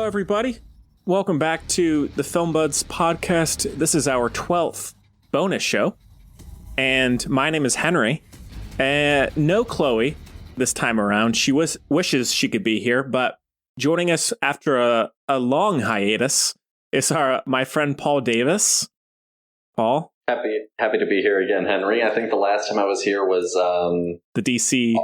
everybody. Welcome back to the Film Buds podcast. This is our 12th bonus show. And my name is Henry. No Chloe this time around. She wishes she could be here, but joining us after a long hiatus is my friend Paul Davis. Paul? Happy to be here again, Henry. I think the last time I was here was... the DC...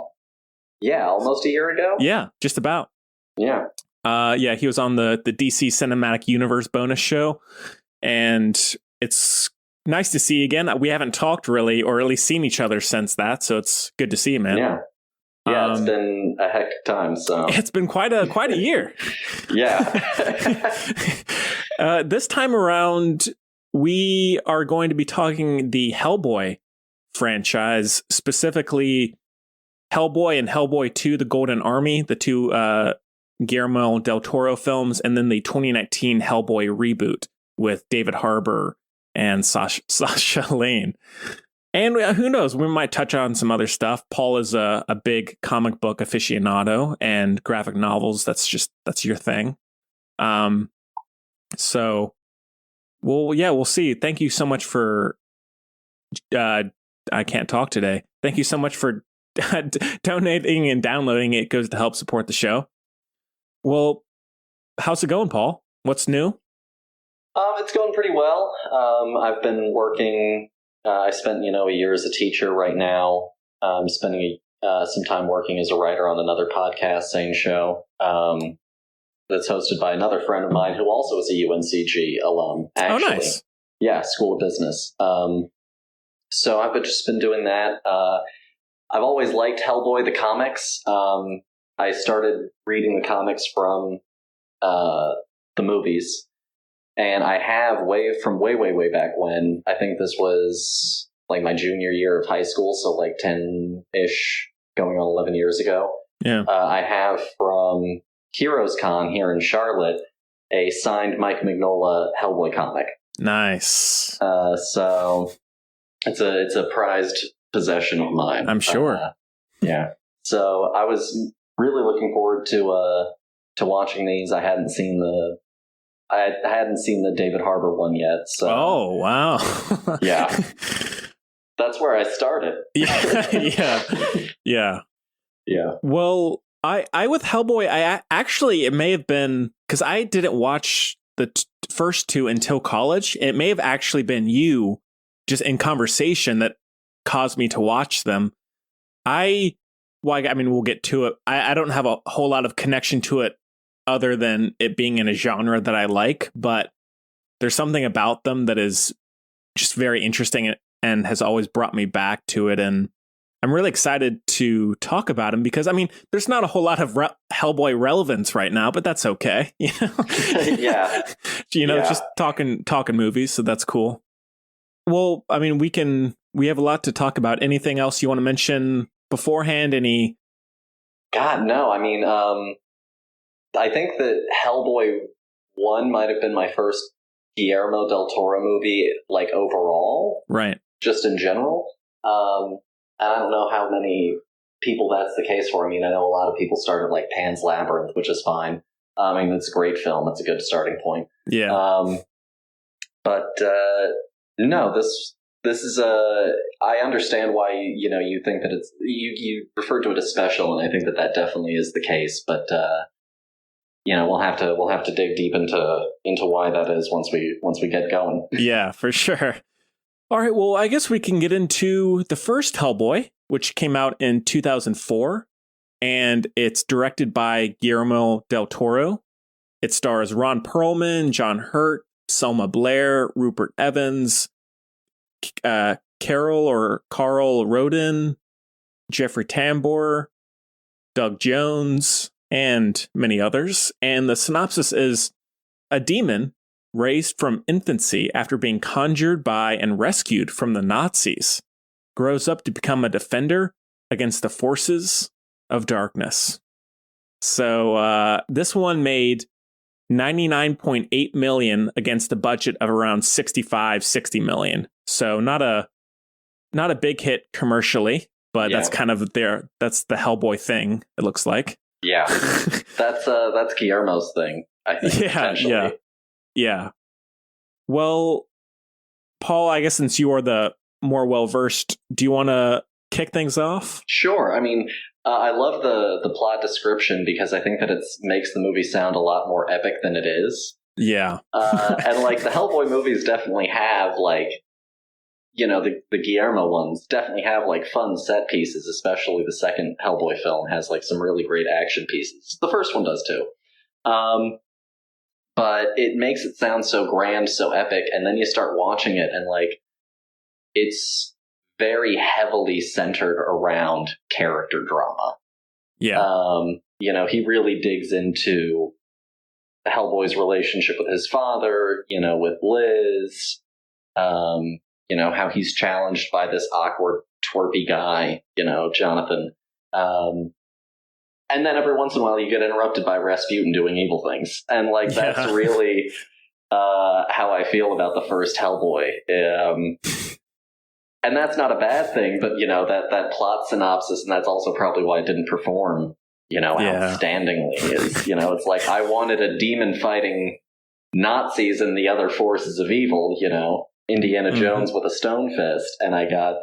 Yeah, almost a year ago? Yeah, just about. Yeah. He was on the DC Cinematic Universe bonus show, and it's nice to see you again. We haven't talked really, or at least seen each other since that, so it's good to see you, man. Yeah, it's been a hectic time, so... It's been quite a year. Yeah. This time around, we are going to be talking the Hellboy franchise, specifically Hellboy and Hellboy 2, The Golden Army, the two Guillermo del Toro films, and then the 2019 Hellboy reboot with David Harbour and Sasha Lane. And who knows, we might touch on some other stuff. Paul is a big comic book aficionado and graphic novels. That's your thing. So, we'll see. Thank you so much for, I can't talk today. Thank you so much for donating and downloading. It goes to help support the show. Well, how's it going, Paul? What's new? It's going pretty well. I've been working. I spent, a year as a teacher. Right now, I'm spending some time working as a writer on another podcast, same show, that's hosted by another friend of mine who also is a UNCG alum. Actually. Oh, nice. Yeah, School of Business. So I've just been doing that. I've always liked Hellboy, the comics. I started reading the comics from the movies. And I have way back when. I think this was like my junior year of high school, so like 10-ish, going on 11 years ago. Yeah. I have from Heroes Con here in Charlotte a signed Mike Mignola Hellboy comic. Nice. So it's a prized possession of mine. I'm sure. Yeah. So I was really looking forward to watching these. I hadn't seen the David Harbour one yet. So. Oh, wow. Yeah. That's where I started. Yeah. Yeah. Well, I with Hellboy, it may have been, because I didn't watch the first two until college. It may have actually been you just in conversation that caused me to watch them. We'll get to it. I don't have a whole lot of connection to it other than it being in a genre that I like, but there's something about them that is just very interesting and has always brought me back to it. And I'm really excited to talk about him because, there's not a whole lot of Hellboy relevance right now, but that's okay. Yeah. Just talking movies. So that's cool. Well, we have a lot to talk about. Anything else you want to mention beforehand? God, no. I think that Hellboy 1 might have been my first Guillermo del Toro movie, like, overall. Right. Just in general. And I don't know how many people that's the case for. I know a lot of people started, like, Pan's Labyrinth, which is fine. It's a great film. It's a good starting point. Yeah. No, this is I understand why, you think that it's... You refer to it as special, and I think that definitely is the case, but... we'll have to dig deep into why that is once we get going. Yeah, for sure. All right, well, I guess we can get into the first Hellboy, which came out in 2004, and it's directed by Guillermo del Toro. It stars Ron Perlman, John Hurt, Selma Blair, Rupert Evans, Carl Roden, Jeffrey Tambor, Doug Jones, and many others. And the synopsis is: a demon raised from infancy after being conjured by and rescued from the Nazis grows up to become a defender against the forces of darkness. So this one made $99.8 million against a budget of around $60 million. So not a big hit commercially, but that's kind of that's the Hellboy thing, it looks like. Yeah, that's Guillermo's thing. I think, potentially. Yeah. Well, Paul, I guess since you are the more well-versed, do you want to kick things off? Sure. I mean, I love the plot description because I think that it makes the movie sound a lot more epic than it is. Yeah. And like the Hellboy movies definitely have like, you know, the Guillermo ones definitely have like fun set pieces, especially the second Hellboy film has like some really great action pieces. The first one does too. But it makes it sound so grand, so epic, and then you start watching it and like it's very heavily centered around character drama. Yeah. You know, he really digs into Hellboy's relationship with his father, you know, with Liz, you know, how he's challenged by this awkward, twerpy guy, you know, Jonathan. And then every once in a while you get interrupted by Rasputin doing evil things. And like, that's really how I feel about the first Hellboy. And that's not a bad thing, but you know, that plot synopsis, and that's also probably why it didn't perform, you know, outstandingly, is, you know, it's like I wanted a demon fighting Nazis and the other forces of evil, you know, Indiana Jones with a stone fist, and I got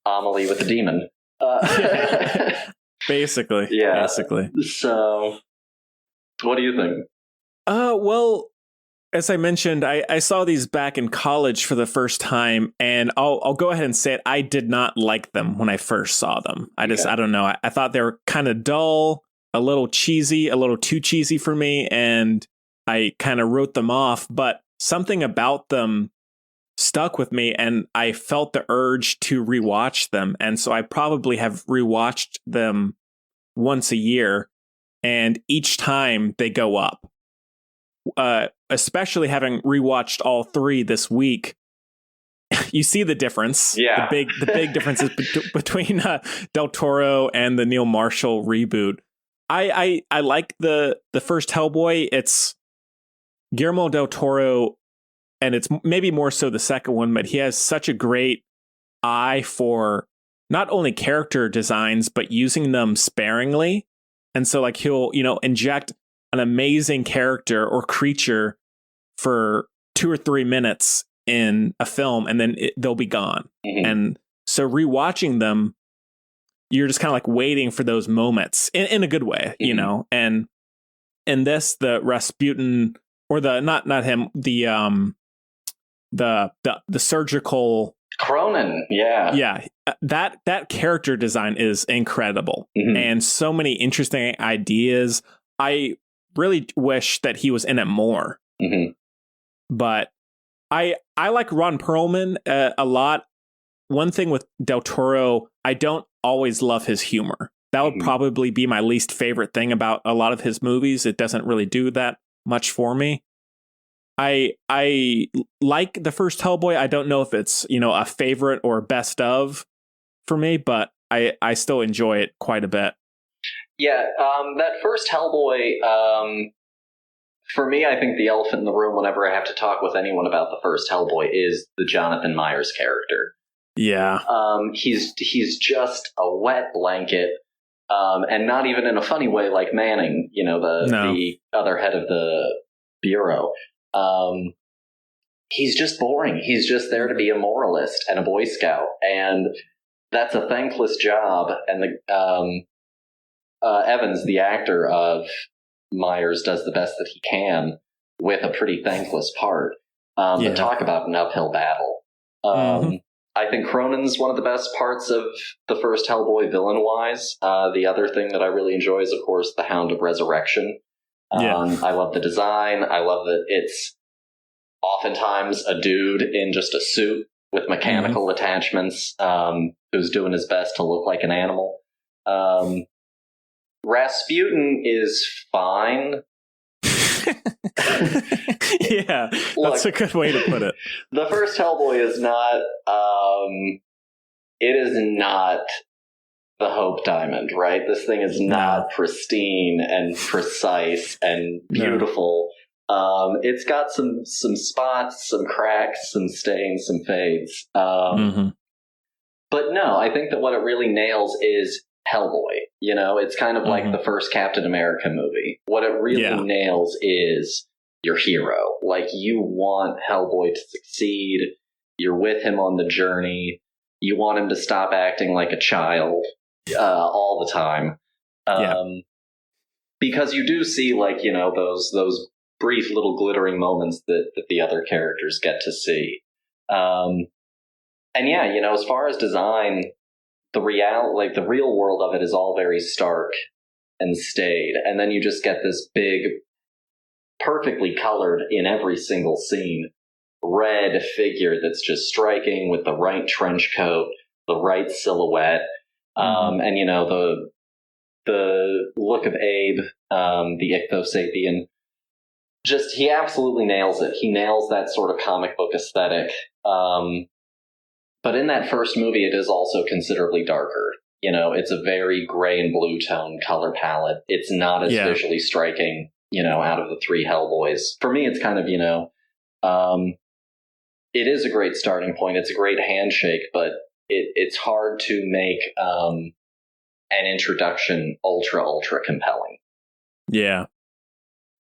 Amelie with a demon. Basically. So, what do you think? Well, as I mentioned, I saw these back in college for the first time, and I'll go ahead and say it. I did not like them when I first saw them. I don't know. I thought they were kind of dull, a little cheesy, a little too cheesy for me, and I kind of wrote them off. But something about them stuck with me, and I felt the urge to rewatch them. And so I probably have rewatched them once a year, and each time they go up. Especially having rewatched all three this week, you see the difference. Yeah, the big differences between Del Toro and the Neil Marshall reboot. I like the first Hellboy. It's Guillermo del Toro, and it's maybe more so the second one, but he has such a great eye for not only character designs but using them sparingly. And so like he'll, you know, inject an amazing character or creature for 2 or 3 minutes in a film, and then they'll be gone. And so rewatching them, you're just kind of like waiting for those moments in a good way, you know. And in this, the Rasputin, or the not him, the surgical Cronin, that character design is incredible, and so many interesting ideas. I really wish that he was in it more. But I like Ron Perlman a lot. One thing with Del Toro, I don't always love his humor. That would probably be my least favorite thing about a lot of his movies. It doesn't really do that much for me. I like the first Hellboy. I don't know if it's, you know, a favorite or best of for me, but I still enjoy it quite a bit. Yeah, that first Hellboy, for me, I think the elephant in the room whenever I have to talk with anyone about the first Hellboy is the Jonathan Myers character. Yeah. He's just a wet blanket, and not even in a funny way like Manning, you know, the other head of the Bureau. He's just boring. He's just there to be a moralist and a Boy Scout, and that's a thankless job. And the Evans, the actor of Myers, does the best that he can with a pretty thankless part. But talk about an uphill battle. I think Cronin's one of the best parts of the first Hellboy villain-wise. The other thing that I really enjoy is, of course, the Hound of Resurrection. I love the design. I love that it's oftentimes a dude in just a suit with mechanical attachments who's doing his best to look like an animal. Rasputin is fine. Yeah, that's a good way to put it. The first Hellboy is not, it is not the Hope Diamond, right? This thing is not pristine and precise and beautiful. It's got some spots, some cracks, some stains, some fades. But no, I think that what it really nails is Hellboy. It's kind of like the first Captain America movie. What it really nails is your hero. Like, you want Hellboy to succeed. You're with him on the journey. You want him to stop acting like a child all the time. Because you do see, like, those brief little glittering moments that the other characters get to see. And yeah, as far as design, the real world of it is all very stark and staid. And then you just get this big, perfectly colored in every single scene, red figure that's just striking with the right trench coat, the right silhouette. And, the look of Abe, the Ichthyosapien, he absolutely nails it. He nails that sort of comic book aesthetic. But in that first movie, it is also considerably darker. It's a very gray and blue tone color palette. It's not as visually striking, out of the three Hellboys. For me, it's kind of, it is a great starting point. It's a great handshake, but it's hard to make an introduction ultra compelling. Yeah.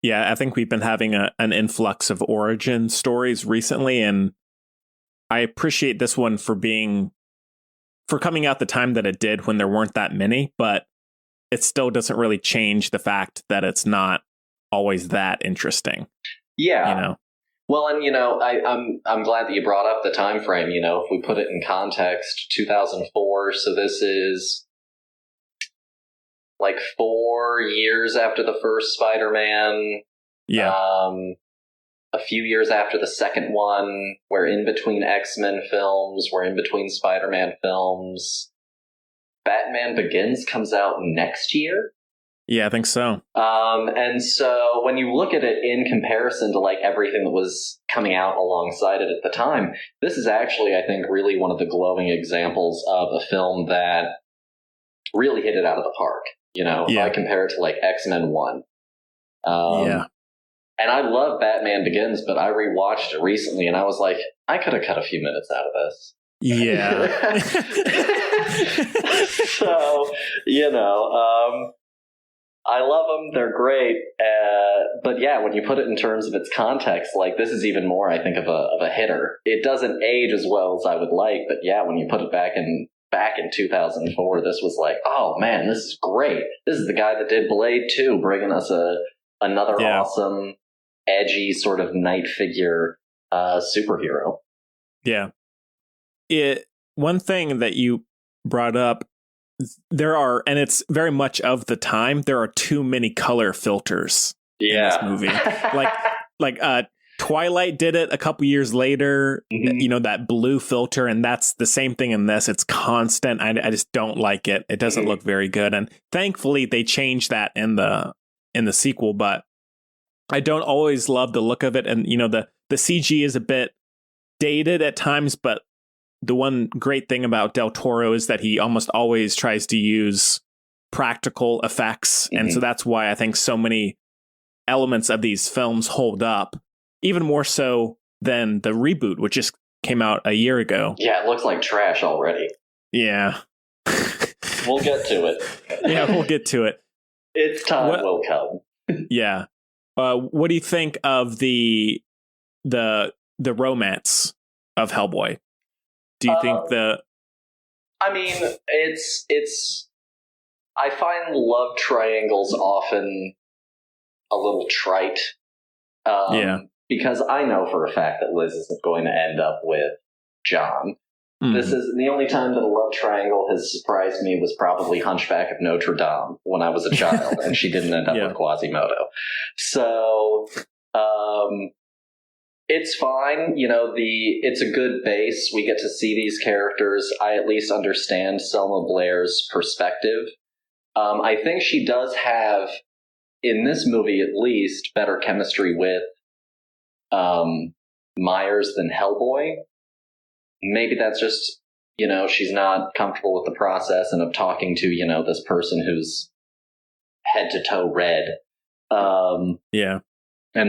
Yeah, I think we've been having an influx of origin stories recently, and I appreciate this one for coming out the time that it did when there weren't that many, but it still doesn't really change the fact that it's not always that interesting. Yeah. Well, and I'm glad that you brought up the time frame. If we put it in context, 2004. So this is like 4 years after the first Spider-Man. Yeah. A few years after the second one. We're in between X-Men films. We're in between Spider-Man films. Batman Begins comes out next year. Yeah, I think so. And so when you look at it in comparison to like everything that was coming out alongside it at the time, this is actually, I think, really one of the glowing examples of a film that really hit it out of the park. If I compare it to like X-Men 1. And I love Batman Begins, but I rewatched it recently and I was like, I could have cut a few minutes out of this. Yeah. So, I love them. They're great. But yeah, when you put it in terms of its context, like this is even more, I think, of a hitter. It doesn't age as well as I would like, but yeah, when you put it back in 2004, this was like, oh man, this is great. This is the guy that did Blade 2, bringing us another awesome, edgy sort of night figure superhero. Yeah. One thing that you brought up, there are, and it's very much of the time, there are too many color filters in this movie. like Twilight did it a couple years later, that blue filter, and that's the same thing in this. It's constant. I just don't like it. It doesn't look very good. And thankfully they changed that in the sequel, but I don't always love the look of it. And, the CG is a bit dated at times, but the one great thing about Del Toro is that he almost always tries to use practical effects. And so that's why I think so many elements of these films hold up, even more so than the reboot, which just came out a year ago. Yeah, it looks like trash already. Yeah. We'll get to it. Yeah, we'll get to it. Its time will come. Yeah. What do you think of the romance of Hellboy? Do you think I mean, it's. I find love triangles often a little trite. Because I know for a fact that Liz isn't going to end up with John. This is the only time that a love triangle has surprised me was probably Hunchback of Notre Dame when I was a child, and she didn't end up with Quasimodo. So, it's fine. It's a good base. We get to see these characters. I at least understand Selma Blair's perspective. I think she does have, in this movie at least, better chemistry with Myers than Hellboy. Maybe that's just, she's not comfortable with the process and of talking to, this person who's head to toe red. And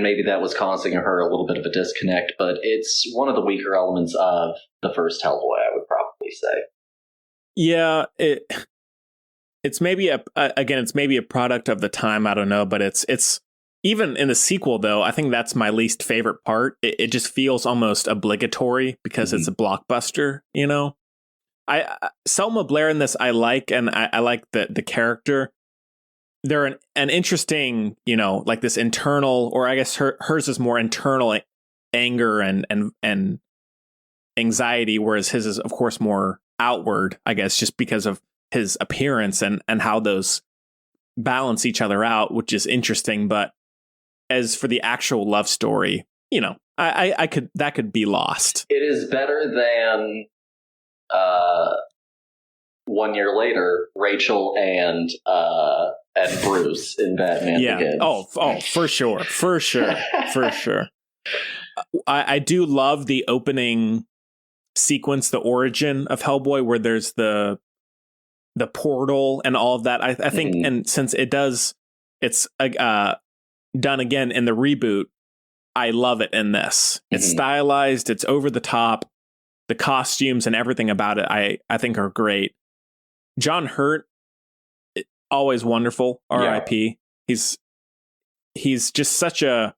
maybe that was causing her a little bit of a disconnect, but it's one of the weaker elements of the first Hellboy, I would probably say. Yeah, it's maybe it's maybe a product of the time. I don't know, but it's even in the sequel though. I think that's my least favorite part. It just feels almost obligatory because it's a blockbuster. You know, Selma Blair in this I like, and I like the character. They're an interesting, you know, like this internal, or I guess hers is more internal anger and anxiety, whereas his is of course more outward, I guess, just because of his appearance and how those balance each other out, which is interesting. But as for the actual love story, you know, I could, that could be lost. It is better than 1 year later, Rachel and Bruce in Batman Begins. Oh, for sure. I do love the opening sequence, the origin of Hellboy, where there's the portal and all of that. I think, and since it's done again in the reboot, I love it in this. It's stylized, it's over the top. The costumes and everything about it, I think are great. John Hurt, always wonderful. R.I.P. He's just such a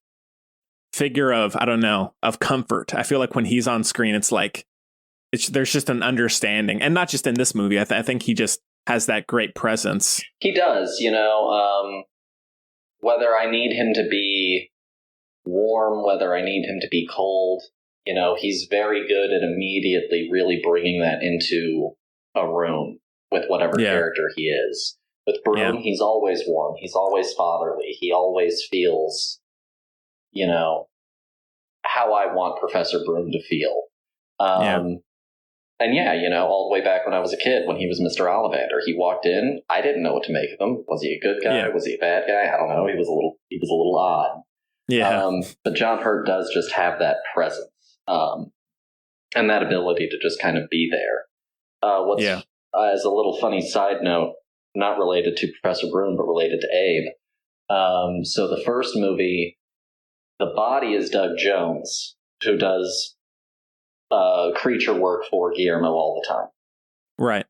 figure of, I don't know, of comfort. I feel like when he's on screen, it's like there's just an understanding, and not just in this movie. I think he just has that great presence. He does, you know. Whether I need him to be warm, whether I need him to be cold, you know, he's very good at immediately really bringing that into a room with whatever character he is. With Broom, he's always warm. He's always fatherly. He always feels, you know, how I want Professor Broom to feel. And yeah, you know, all the way back when I was a kid, when he was Mr. Ollivander, he walked in. I didn't know what to make of him. Was he a good guy? Yeah. Was he a bad guy? I don't know. He was a little odd. Yeah. But John Hurt does just have that presence, and that ability to just kind of be there. As a little funny side note, not related to Professor Broom, but related to Abe. So the first movie, the body is Doug Jones, who does creature work for Guillermo all the time. Right.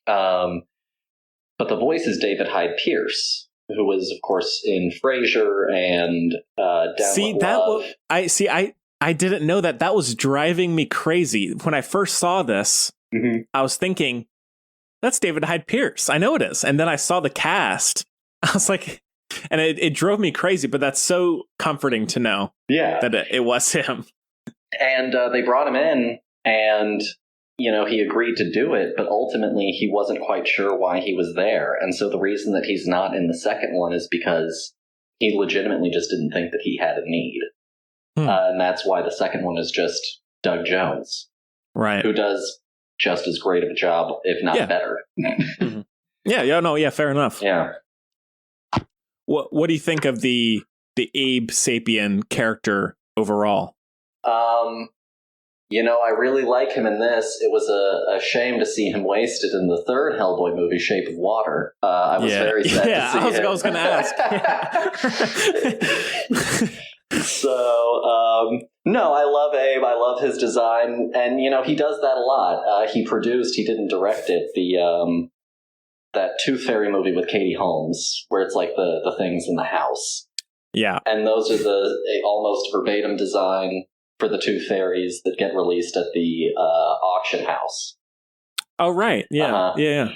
But the voice is David Hyde Pierce, who was, of course, in Frasier and Down with Love. I didn't know that. That was driving me crazy. When I first saw this, I was thinking, that's David Hyde Pierce. I know it is. And then I saw the cast. I was like, and it drove me crazy, but that's so comforting to know that it was him. And they brought him in, and, you know, he agreed to do it, but ultimately he wasn't quite sure why he was there. And so the reason that he's not in the second one is because he legitimately just didn't think that he had a need. And that's why the second one is just Doug Jones. Right. Who does just as great of a job, if not better. Fair enough. Yeah. What do you think of the Abe Sapien character overall? You know, I really like him in this. It was a shame to see him wasted in the third Hellboy movie, Shape of Water. I was very sad to see him. I was going to ask. So, no, I love Abe. I love his design. And, you know, he does that a lot. He didn't direct it, that Tooth Fairy movie with Katie Holmes, where it's like the things in the house. Yeah. And those are the almost verbatim design for the Tooth Fairies that get released at the auction house. Oh, right. Yeah. Yeah.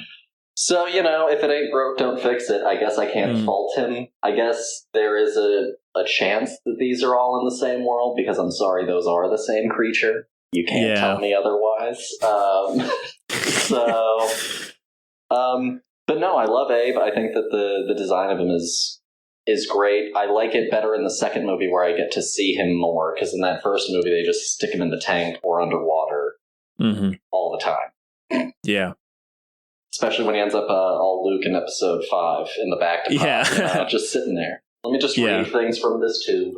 So, you know, if it ain't broke, don't fix it. I guess I can't fault him. I guess there is a chance that these are all in the same world, because I'm sorry, those are the same creature. You can't tell me otherwise. But no, I love Abe. I think that the design of him is great. I like it better in the second movie, where I get to see him more, because in that first movie they just stick him in the tank or underwater all the time. Yeah. Especially when he ends up all Luke in episode 5 in the back to just sitting there. Let me just read things from this tube.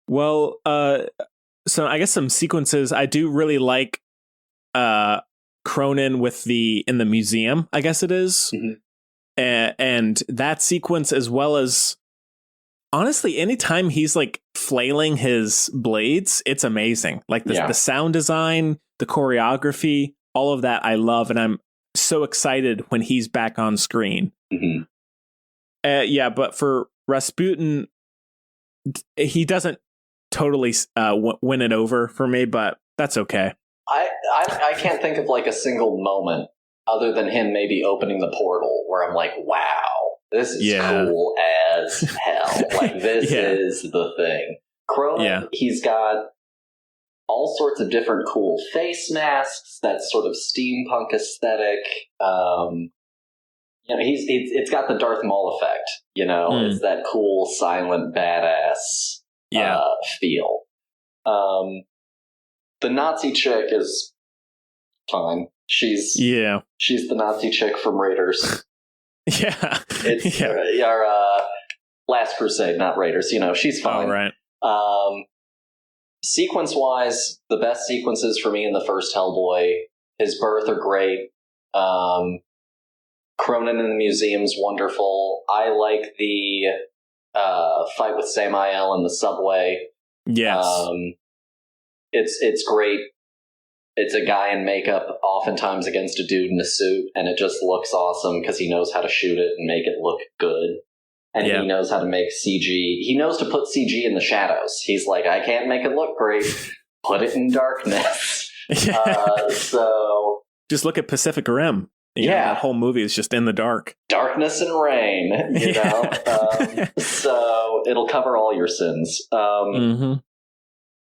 Well, so I guess some sequences I do really like. Cronin in the museum, I guess it is. And that sequence, as well as, honestly, anytime he's like flailing his blades, it's amazing. Like the sound design, the choreography, all of that I love. And so excited when he's back on screen. Mm-hmm. Yeah, but for Rasputin, he doesn't totally win it over for me, but that's okay. I can't think of like a single moment other than him maybe opening the portal where I'm like, wow, this is cool as hell. Like, this is the thing. Cronin, he's got all sorts of different cool face masks, that sort of steampunk aesthetic. It's got the Darth Maul effect, it's that cool, silent, badass feel. The Nazi chick is fine. She's the Nazi chick from Raiders. Yeah. It's our Last Crusade, not Raiders. She's fine. All right. Sequence-wise, the best sequences for me in the first Hellboy, his birth are great. Cronin in the museum's wonderful. I like the fight with Samael in the subway. Yes. It's great. It's a guy in makeup, oftentimes against a dude in a suit, and it just looks awesome because he knows how to shoot it and make it look good. And he knows how to make CG. He knows to put CG in the shadows. He's like, I can't make it look great. Put it in darkness. So just look at Pacific Rim. That whole movie is just in the dark. Darkness and rain, so it'll cover all your sins.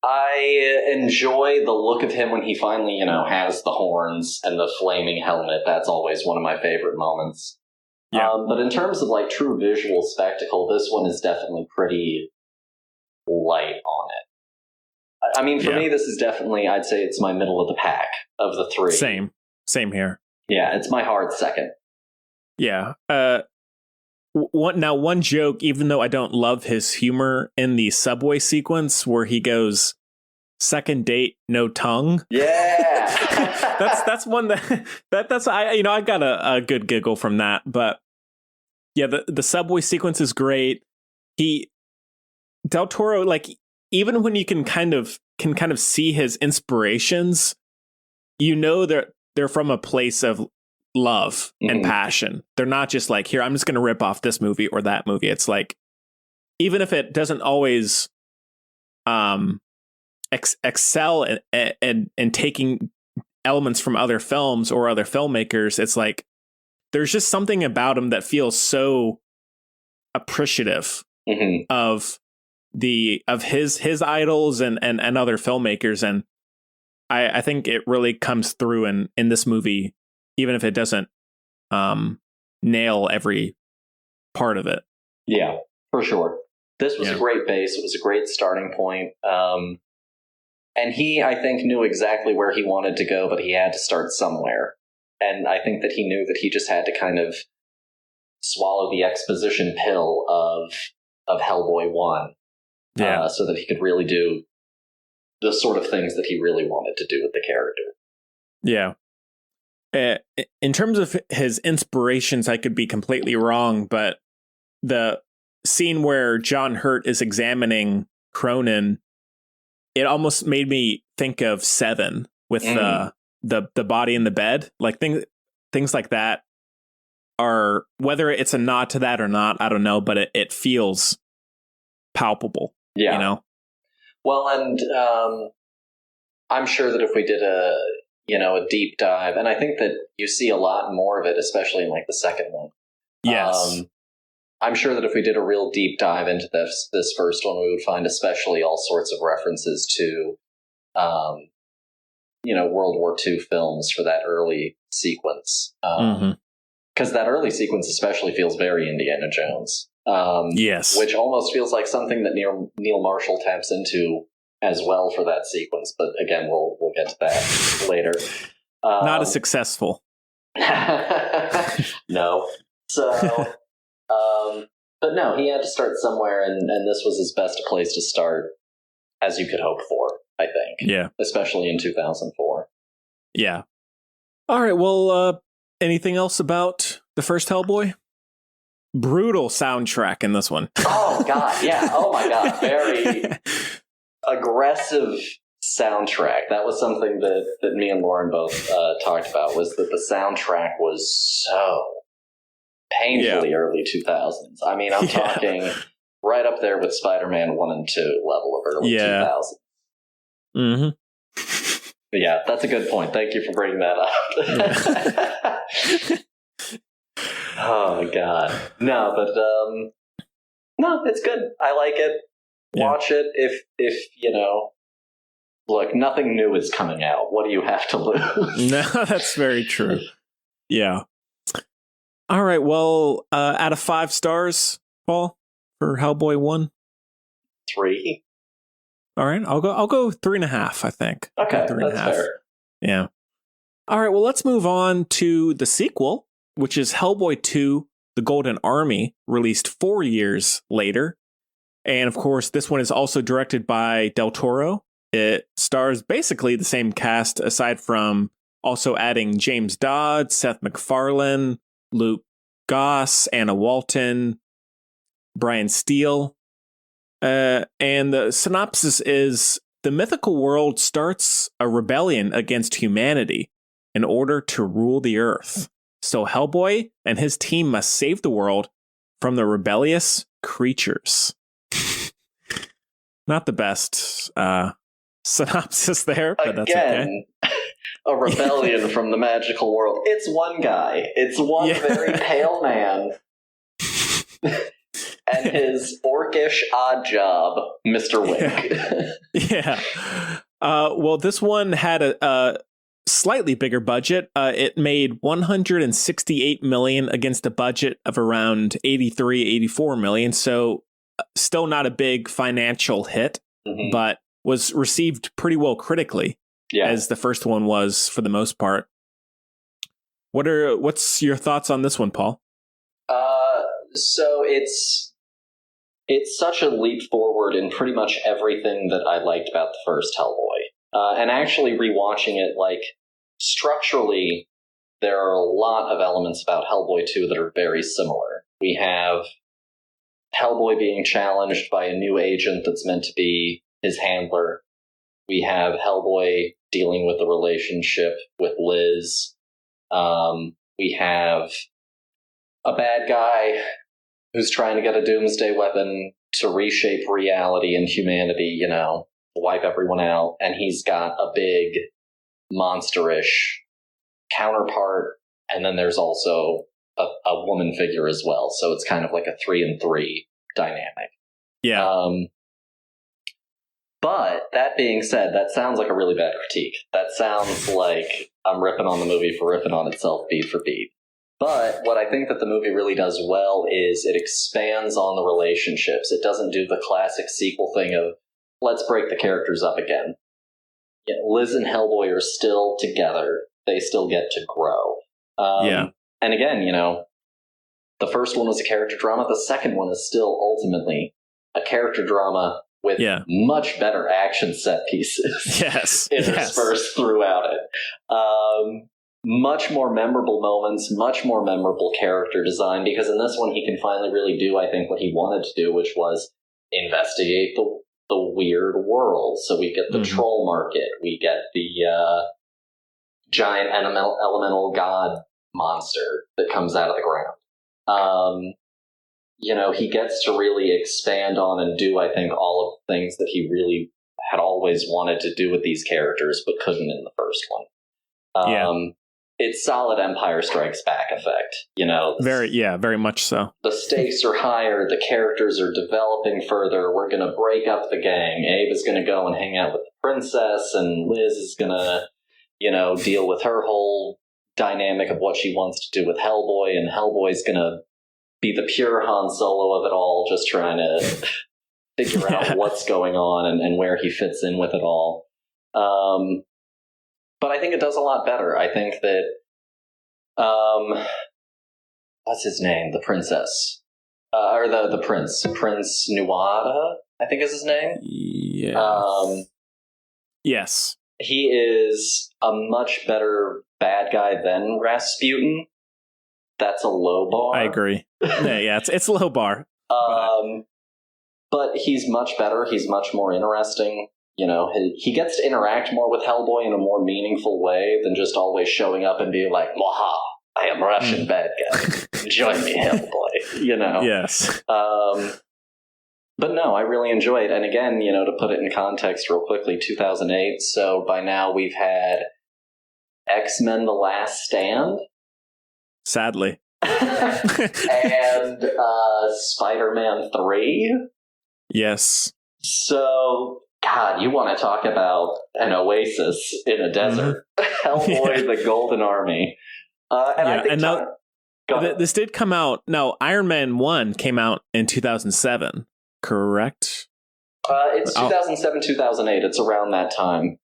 I enjoy the look of him when he finally, has the horns and the flaming helmet. That's always one of my favorite moments. Yeah. But in terms of like true visual spectacle, this one is definitely pretty light on it. I mean, for me, this is definitely, I'd say it's my middle of the pack of the three. Same here. Yeah, it's my hard second. Yeah. One joke, even though I don't love his humor in the subway sequence where he goes, second date, no tongue. Yeah. that's one that's I got a good giggle from that. But yeah, the subway sequence is great. Del Toro, like, even when you can kind of see his inspirations, they're from a place of love and passion. They're not just like, here, I'm just going to rip off this movie or that movie. It's like, even if it doesn't always excel in taking elements from other films or other filmmakers, it's like, there's just something about him that feels so appreciative of his idols and other filmmakers. And I think it really comes through in this movie, even if it doesn't nail every part of it. Yeah, for sure. This was a great base. It was a great starting point. And he, I think, knew exactly where he wanted to go, but he had to start somewhere. And I think that he knew that he just had to kind of swallow the exposition pill of Hellboy 1 so that he could really do the sort of things that he really wanted to do with the character. Yeah. In terms of his inspirations, I could be completely wrong, but the scene where John Hurt is examining Cronin, it almost made me think of Seven with the body in the bed. Like things like that are, whether it's a nod to that or not, I don't know, but it feels palpable. Yeah. Well, and I'm sure that if we did a deep dive, and I think that you see a lot more of it, especially in like the second one. Yes. I'm sure that if we did a real deep dive into this first one, we would find especially all sorts of references to, World War II films for that early sequence. Because that early sequence especially feels very Indiana Jones. Yes. Which almost feels like something that Neil Marshall taps into as well for that sequence. But again, we'll get to that later. Not as successful. No. So... but no, he had to start somewhere, and this was as best a place to start as you could hope for, I think. Yeah. Especially in 2004. Yeah. All right, well, anything else about the first Hellboy? Brutal soundtrack in this one. Oh, God, yeah. Oh, my God. Very aggressive soundtrack. That was something that me and Lauren both talked about, was that the soundtrack was so painfully early 2000s. I mean, I'm talking right up there with Spider-Man 1 and 2 level of early 2000s. Mm-hmm. But yeah, that's a good point. Thank you for bringing that up. Oh, my God. No, but no, it's good. I like it. Watch it if look, nothing new is coming out. What do you have to lose? No, that's very true. Yeah. All right. Well, out of 5 stars, Paul, for Hellboy 1? 3. All right. I'll go 3.5, I think. Okay, that's fair. Yeah. All right. Well, let's move on to the sequel, which is Hellboy 2, The Golden Army, released 4 years later. And of course, this one is also directed by Del Toro. It stars basically the same cast, aside from also adding James Dodd, Seth MacFarlane, Luke Goss, Anna Walton, Brian Steele. And the synopsis is: the mythical world starts a rebellion against humanity in order to rule the earth. So Hellboy and his team must save the world from the rebellious creatures. Not the best synopsis there, but that's okay. A rebellion from the magical world. It's one guy. It's one very pale man. And his orcish odd job, Mr. Wink. Yeah. Well, this one had a slightly bigger budget. It made $168 million against a budget of around $84 million. So still not a big financial hit, but was received pretty well critically, as the first one was for the most part. What's your thoughts on this one, Paul? So it's such a leap forward in pretty much everything that I liked about the first Hellboy. And actually rewatching it, like, structurally, there are a lot of elements about Hellboy 2 that are very similar. We have Hellboy being challenged by a new agent that's meant to be his handler. We have Hellboy dealing with the relationship with Liz. We have a bad guy who's trying to get a doomsday weapon to reshape reality and humanity, wipe everyone out. And he's got a big, monsterish counterpart. And then there's also a woman figure as well. So it's kind of like a 3 and 3 dynamic. Yeah. But that being said, that sounds like a really bad critique. That sounds like I'm ripping on the movie for ripping on itself beat for beat. But what I think that the movie really does well is it expands on the relationships. It doesn't do the classic sequel thing of, let's break the characters up again. Liz and Hellboy are still together. They still get to grow. And again, the first one was a character drama. The second one is still ultimately a character drama with much better action set pieces interspersed throughout it. Much more memorable moments, much more memorable character design, because in this one he can finally really do, I think, what he wanted to do, which was investigate the weird world. So we get the troll market, we get the giant elemental god monster that comes out of the ground. He gets to really expand on and do, I think, all of the things that he really had always wanted to do with these characters, but couldn't in the first one. It's solid Empire Strikes Back effect, very much so. The stakes are higher, the characters are developing further, we're going to break up the gang. Abe is going to go and hang out with the princess, and Liz is going to, deal with her whole dynamic of what she wants to do with Hellboy, and Hellboy's going to be the pure Han Solo of it all, just trying to figure out what's going on and where he fits in with it all. But I think it does a lot better. I think that, what's his name? The princess. Or the prince. Prince Nuada, I think is his name. Yeah. Yes. He is a much better bad guy than Rasputin. That's a low bar. I agree. It's a low bar. But he's much better. He's much more interesting. he gets to interact more with Hellboy in a more meaningful way than just always showing up and being like, "Waha, I am Russian bad guy. Join me, Hellboy." Yes. But no, I really enjoy it. And again, to put it in context real quickly, 2008. So by now we've had X-Men: The Last Stand. Sadly. And Spider-Man 3. Yes. So, God, you want to talk about an oasis in a desert. Hellboy, The Golden Army. I think this did come out. No, Iron Man 1 came out in 2007, correct? It's 2007, 2008. It's around that time.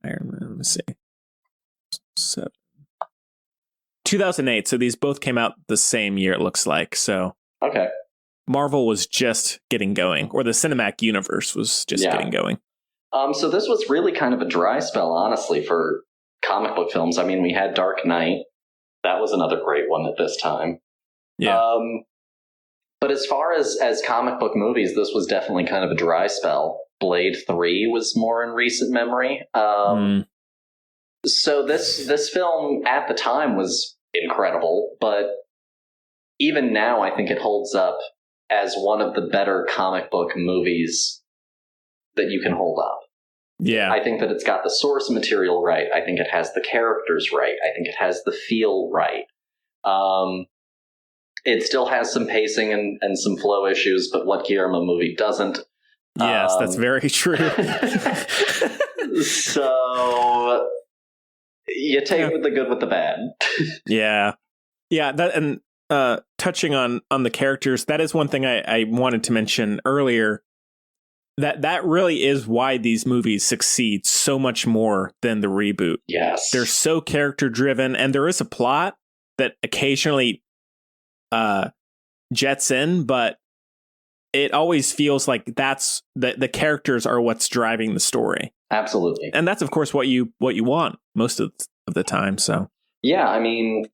Iron Man, let me see. 2008. So these both came out the same year, it looks like. So okay. Marvel was just getting going, or the cinematic universe was just getting going. So this was really kind of a dry spell, honestly, for comic book films. I mean, we had Dark Knight. That was another great one at this time. Yeah. But as far as comic book movies, this was definitely kind of a dry spell. Blade 3 was more in recent memory. So this film at the time was incredible, but even now I think it holds up as one of the better comic book movies that you can hold up. Yeah. I think that it's got the source material right. I think it has the characters right. I think it has the feel right. It still has some pacing and some flow issues, but what Guillermo movie doesn't? Yes, that's very true. So you take the good with the bad. Yeah. That, and touching on the characters, that is one thing I wanted to mention earlier. That really is why these movies succeed so much more than the reboot. Yes. They're so character driven, and there is a plot that occasionally jets in, but it always feels like that's the characters are what's driving the story. Absolutely. And that's of course what you want most of the time. So yeah, I mean,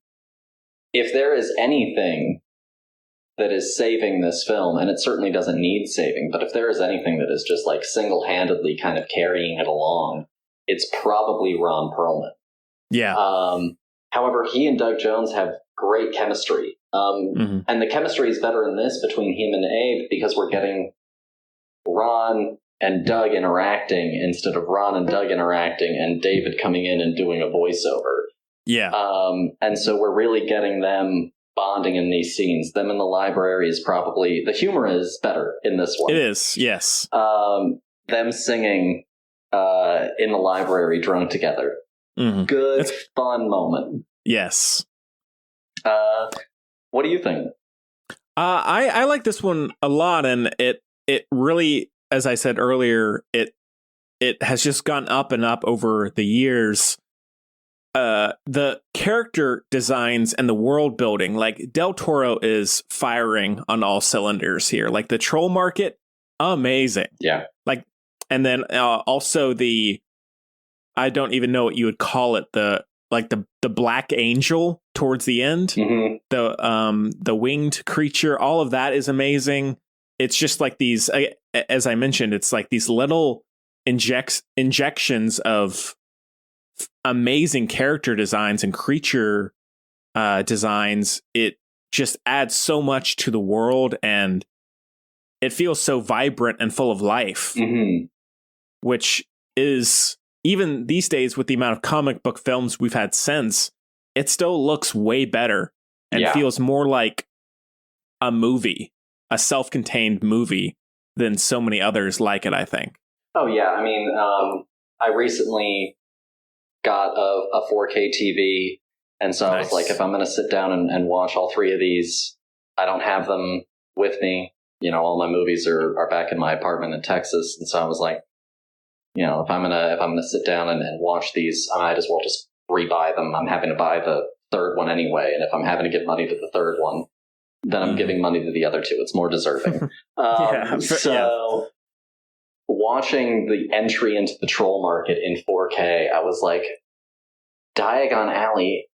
if there is anything that is saving this film, and it certainly doesn't need saving, but if there is anything that is just like single-handedly kind of carrying it along, it's probably Ron Perlman. Yeah. However, he and Doug Jones have great chemistry. And the chemistry is better in this between him and Abe because we're getting Ron and Doug interacting instead of Ron and Doug interacting and David coming in and doing a voiceover. Yeah. And so we're really getting them bonding in these scenes. Them in the library is probably... The humor is better in this one. It is, yes. Them singing in the library drunk together. Good, fun moment. Yes. What do you think? I like this one a lot, and it really, as I said earlier, it has just gone up and up over the years. The character designs and the world building, like Del Toro is firing on all cylinders here. Like the troll market, amazing. Yeah. Like, and then also I don't even know what you would call it. The Black Angel towards the end, the winged creature, all of that is amazing. It's just like these, as I mentioned, it's like these little injections of amazing character designs and creature designs. It just adds so much to the world, and it feels so vibrant and full of life, which is, even these days with the amount of comic book films we've had since, it still looks way better and feels more like a movie, a self-contained movie, than so many others like it, I think. Oh yeah, I mean, I recently got a 4K TV, and so I was like, if I'm going to sit down and watch all three of these, I don't have them with me. All my movies are back in my apartment in Texas, and so I was like, if I'm gonna sit down and watch these, I might as well just rebuy them. I'm having to buy the third one anyway, and if I'm having to give money to the third one, then I'm giving money to the other two. It's more deserving. Watching the entry into the troll market in 4K, I was like, Diagon Alley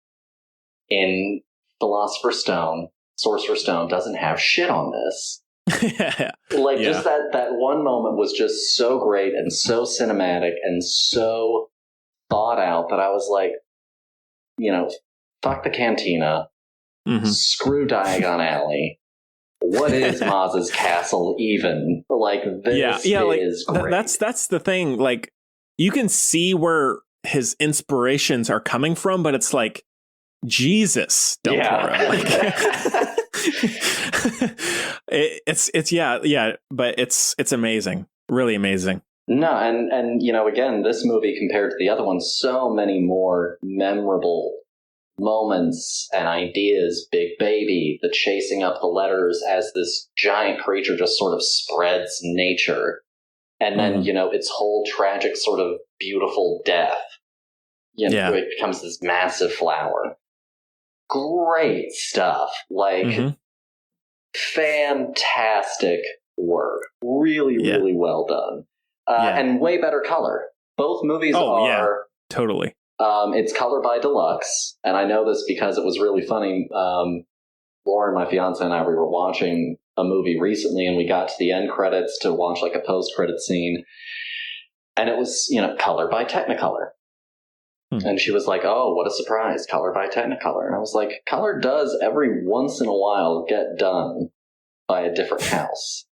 in Philosopher's Stone, Sorcerer's Stone doesn't have shit on this. Like, just that one moment was just so great and so cinematic and so thought out that I was like, fuck the cantina, screw Diagon Alley. What is Maz's castle even? Like, this is great. That's the thing. Like, you can see where his inspirations are coming from, but it's like, Jesus, Del Toro. Like, but it's amazing, really amazing. No, and again, this movie compared to the other one, so many more memorable moments and ideas. Big Baby, the chasing up the letters as this giant creature just sort of spreads nature, and then its whole tragic sort of beautiful death. It becomes this massive flower. Great stuff. Like, fantastic work. Really, really well done. And way better color. Both movies are totally. It's color by deluxe, and I know this because it was really funny. Lauren, my fiance, and I, we were watching a movie recently, and we got to the end credits to watch like a post-credit scene, and it was color by Technicolor. And she was like, "Oh, what a surprise! Color by Technicolor." And I was like, "Color does every once in a while get done by a different house."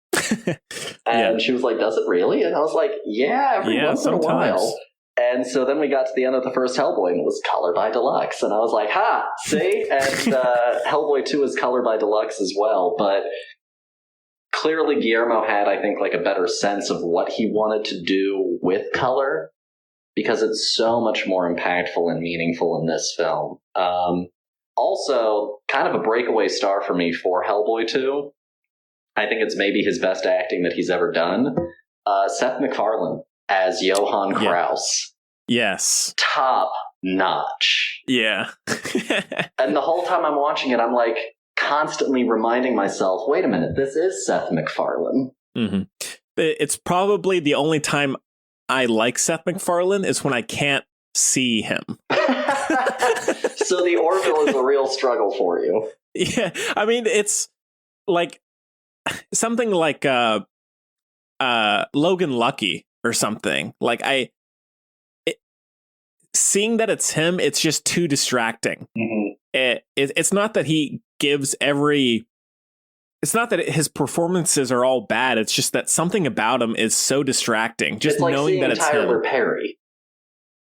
And she was like, "Does it really?" And I was like, "Yeah, every once in a while." And so then we got to the end of the first Hellboy, and it was color by deluxe. And I was like, "Ha, see?" And Hellboy 2 is color by deluxe as well. But clearly Guillermo had, I think, like a better sense of what he wanted to do with color, because it's so much more impactful and meaningful in this film. Also, kind of a breakaway star for me for Hellboy 2. I think it's maybe his best acting that he's ever done. Seth MacFarlane as Johann Kraus. Yes. Top notch. Yeah. And the whole time I'm watching it, I'm like constantly reminding myself, wait a minute, this is Seth MacFarlane. It's probably the only time I like Seth MacFarlane is when I can't see him. So the Orville is a real struggle for you. Yeah. I mean, it's like something like Logan Lucky or something. Like seeing that it's him, it's just too distracting. It's not that he gives it's not that his performances are all bad. It's just that something about him is so distracting. Just it's like knowing that it's Tyler him. Perry.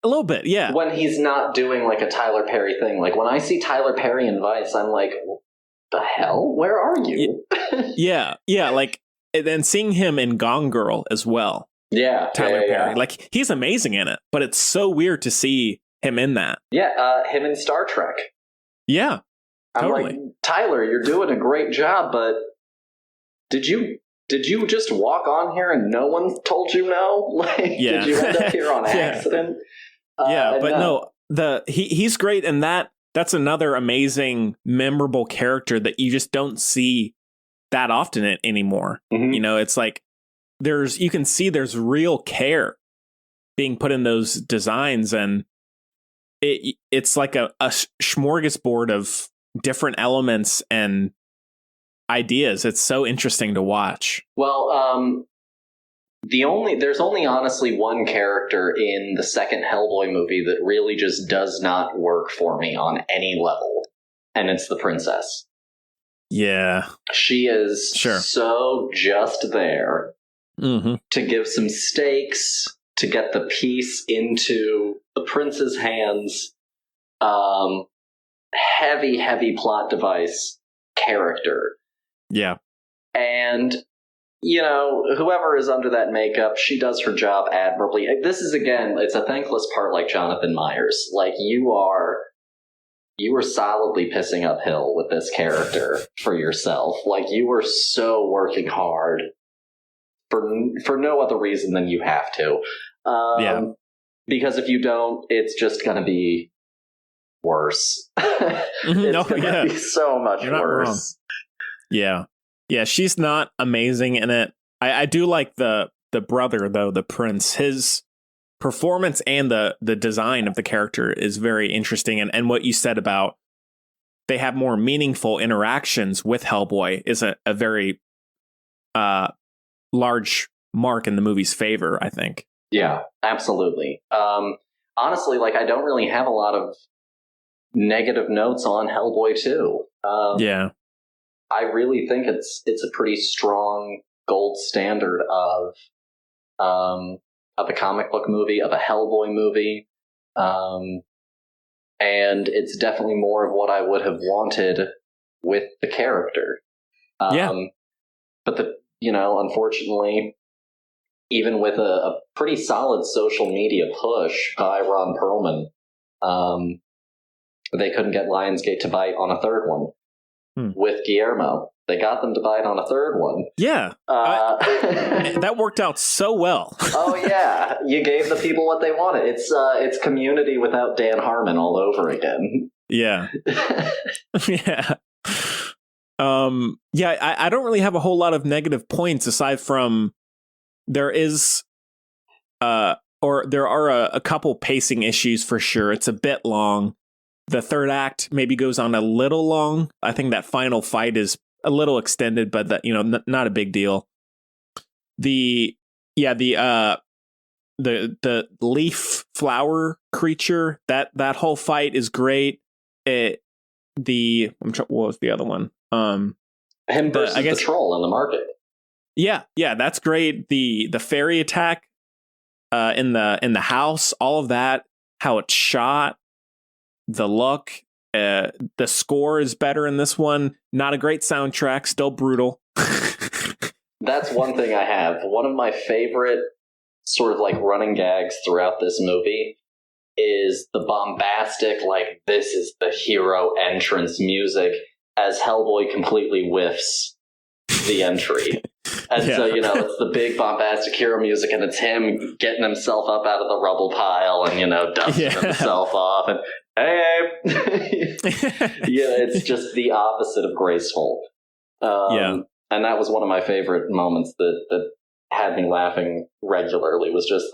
A little bit, yeah. When he's not doing like a Tyler Perry thing. Like when I see Tyler Perry in Vice, I'm like, what the hell? Where are you? Yeah. Like, and then seeing him in Gone Girl as well. Yeah. Tyler Perry. Like, he's amazing in it, but it's so weird to see him in that. Yeah, him in Star Trek. Yeah. Totally. I'm like, Tyler, you're doing a great job, but did you just walk on here and no one told you no? Like, did you end up here on accident? But he's great, and that's another amazing, memorable character that you just don't see that often anymore. It's like you can see there's real care being put in those designs, and it's like a smorgasbord of different elements and ideas. It's so interesting to watch. Well, there's only honestly one character in the second Hellboy movie that really just does not work for me on any level, and it's the princess. Yeah. She is so just there to give some stakes, to get the piece into the prince's hands. Heavy plot device character. Yeah. And, whoever is under that makeup, she does her job admirably. This is, again, it's a thankless part like Jonathan Myers. Like, you were solidly pissing uphill with this character for yourself. Like, you were so working hard for no other reason than you have to. Because if you don't, it's just going to be worse. It's going to be so much worse. Yeah. Yeah, she's not amazing in it. I do like the brother, though, the prince. His performance and the design of the character is very interesting. And what you said about they have more meaningful interactions with Hellboy is a very large mark in the movie's favor, I think. Yeah, absolutely. Honestly, like, I don't really have a lot of negative notes on Hellboy 2. Yeah. I really think it's a pretty strong gold standard of a comic book movie, of a Hellboy movie. And it's definitely more of what I would have wanted with the character. But unfortunately, even with a pretty solid social media push by Ron Perlman, they couldn't get Lionsgate to bite on a third one. With Guillermo, they got them to bite on a third one. Yeah. That worked out so well. Oh yeah, you gave the people what they wanted. It's Community without Dan Harmon all over again. Yeah. Yeah. I don't really have a whole lot of negative points aside from there are a couple pacing issues for sure. It's a bit long. The third act maybe goes on a little long. I think that final fight is a little extended, but that, not a big deal. The leaf flower creature, that whole fight is great. What was the other one? Him versus the troll in the market. Yeah, that's great. The fairy attack in the house, all of that, how it's shot, the look, the score is better in this one. Not a great soundtrack, still brutal. That's one thing I have. One of my favorite sort of like running gags throughout this movie is the bombastic, like, this is the hero entrance music as Hellboy completely whiffs the entry. And so, it's the big bombastic hero music, and it's him getting himself up out of the rubble pile and, dusting himself off. And, hey! It's just the opposite of graceful. And that was one of my favorite moments that had me laughing regularly, was just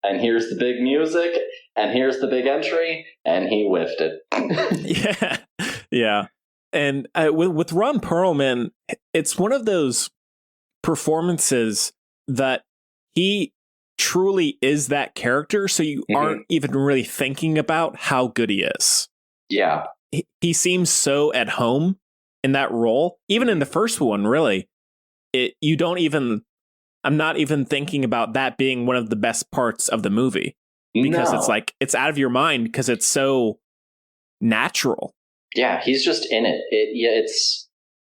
and here's the big music, and here's the big entry, and he whiffed it. Yeah. And with Ron Perlman, it's one of those performances that he truly is that character, so you aren't even really thinking about how good he is. Yeah. He seems so at home in that role. Even in the first one, really. I'm not even thinking about that being one of the best parts of the movie. Because it's like, it's out of your mind because it's so natural. Yeah, he's just in it.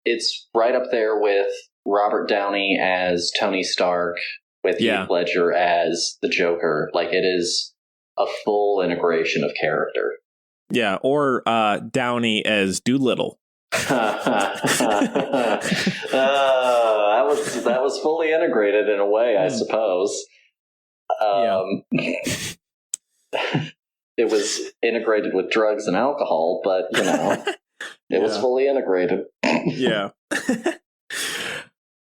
It's right up there with Robert Downey as Tony Stark, with Heath Ledger as the Joker. Like, it is a full integration of character. Yeah, or Downey as Doolittle. That was fully integrated in a way, I suppose. It was integrated with drugs and alcohol, but it was fully integrated. Yeah.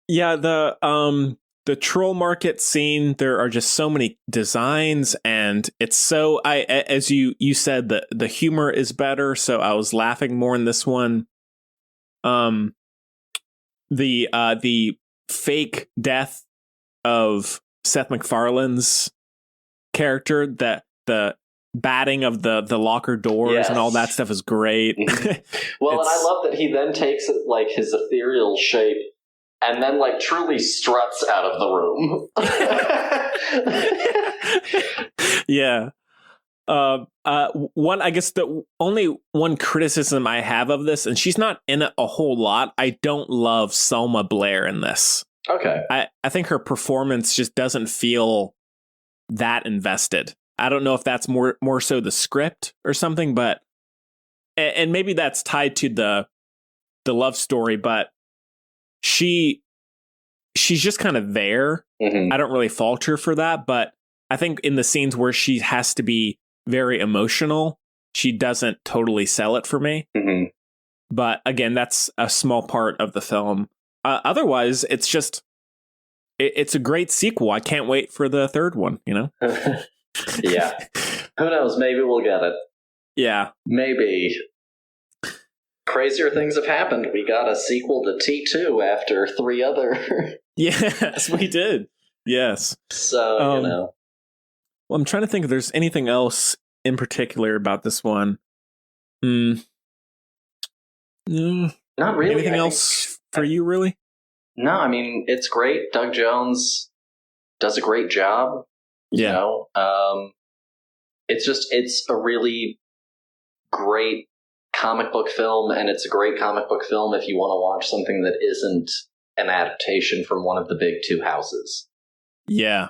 Yeah, the troll market scene, there are just so many designs, and it's so as you said, the humor is better, so I was laughing more in this one. The fake death of Seth MacFarlane's character, that the batting of the locker doors and all that stuff is great. Well, and I love that he then takes it like his ethereal shape and then like truly struts out of the room. Yeah. I guess the only one criticism I have of this, and she's not in it a whole lot, I don't love Selma Blair in this. Okay. I think her performance just doesn't feel that invested. I don't know if that's more so the script or something, but and maybe that's tied to the love story, but she's just kind of there. I don't really fault her for that, but I think in the scenes where she has to be very emotional, she doesn't totally sell it for me. But again, that's a small part of the film. Otherwise, it's just it's a great sequel. I can't wait for the third one, Yeah. Who knows? Maybe we'll get it. Yeah. Maybe. crazier things have happened. We got a sequel to T2 after 3 other. Yes, we did. Yes. So, Well, I'm trying to think if there's anything else in particular about this one. Not really. Anything else for you, really? No, I mean, it's great. Doug Jones does a great job. You know, it's a really great comic book film, and it's a great comic book film if you want to watch something that isn't an adaptation from one of the big 2 houses. Yeah.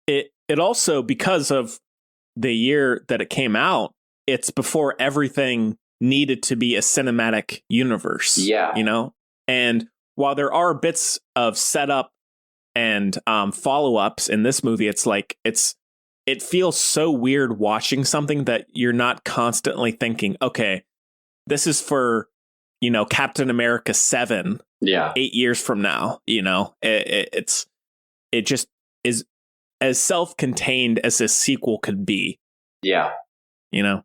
It also, because of the year that it came out, it's before everything needed to be a cinematic universe. Yeah. You know? And while there are bits of setup and follow-ups in this movie, it's like it feels so weird watching something that you're not constantly thinking, okay, this is for, you know, Captain America 7 8 years from now. You know, it just is as self-contained as a sequel could be. Yeah. You know?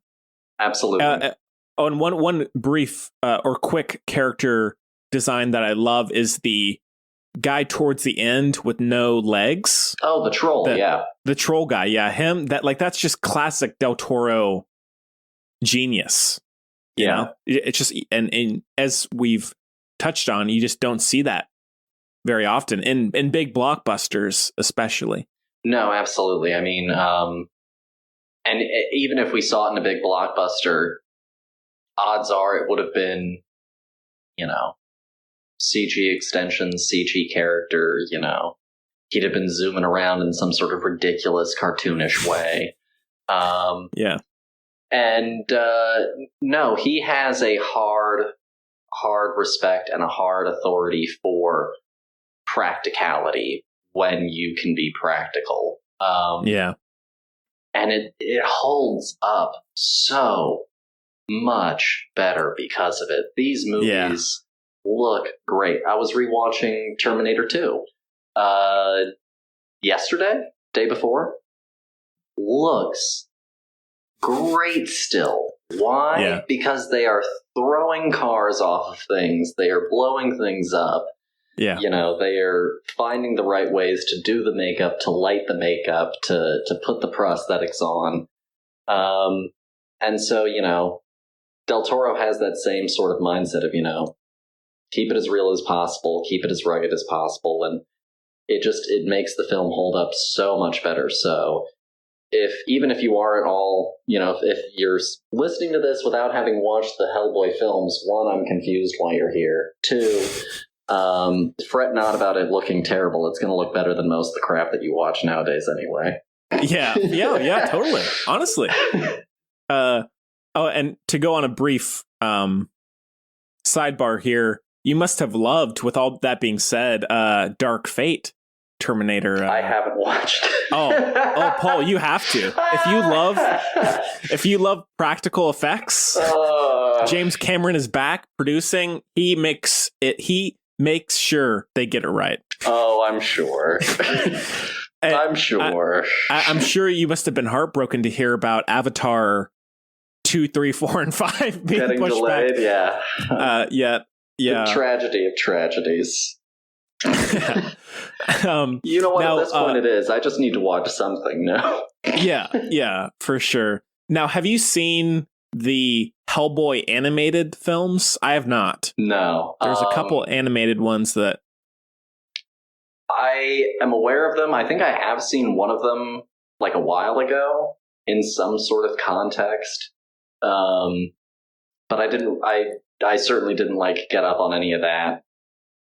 Absolutely. And one brief or quick character design that I love is the guy towards the end with no legs. Oh, the troll. The troll guy. Yeah. Him. That's just classic Del Toro genius. You know, it's just, and as we've touched on, you just don't see that very often in big blockbusters, especially. No, absolutely. I mean, and even if we saw it in a big blockbuster, odds are it would have been, you know, CG extensions, CG character, you know, he'd have been zooming around in some sort of ridiculous cartoonish way. And no, he has a hard respect and a hard authority for practicality when you can be practical. And it holds up so much better because of it. These movies look great. I was rewatching Terminator 2 yesterday, day before. Looks great still. Why? Because they are throwing cars off of things. They are blowing things up. You know, they are finding the right ways to do the makeup, to light the makeup, to put the prosthetics on. And so, you know, Del Toro has that same sort of mindset of, you know, keep it as real as possible, keep it as rugged as possible, and it makes the film hold up so much better. So even if you aren't all, you know, if you're listening to this without having watched the Hellboy films, 1, I'm confused why you're here. 2, fret not about it looking terrible. It's going to look better than most of the crap that you watch nowadays anyway. Yeah, totally. Honestly. And to go on a brief sidebar here, you must have loved, with all that being said, Dark Fate Terminator. I haven't watched. Oh, Paul, you have to. If you love practical effects, James Cameron is back producing. He makes sure they get it right. Oh, I'm sure. I'm sure. I'm sure you must have been heartbroken to hear about Avatar 2, 3, 4, and 5 being getting pushed delayed. Back. Yeah. The tragedy of tragedies. You know what? Now, at this point, it is. I just need to watch something now. Yeah, for sure. Now, have you seen the Hellboy animated films? I have not. No. There's a couple animated ones that I am aware of them. I think I have seen one of them like a while ago in some sort of context. But I certainly didn't like get up on any of that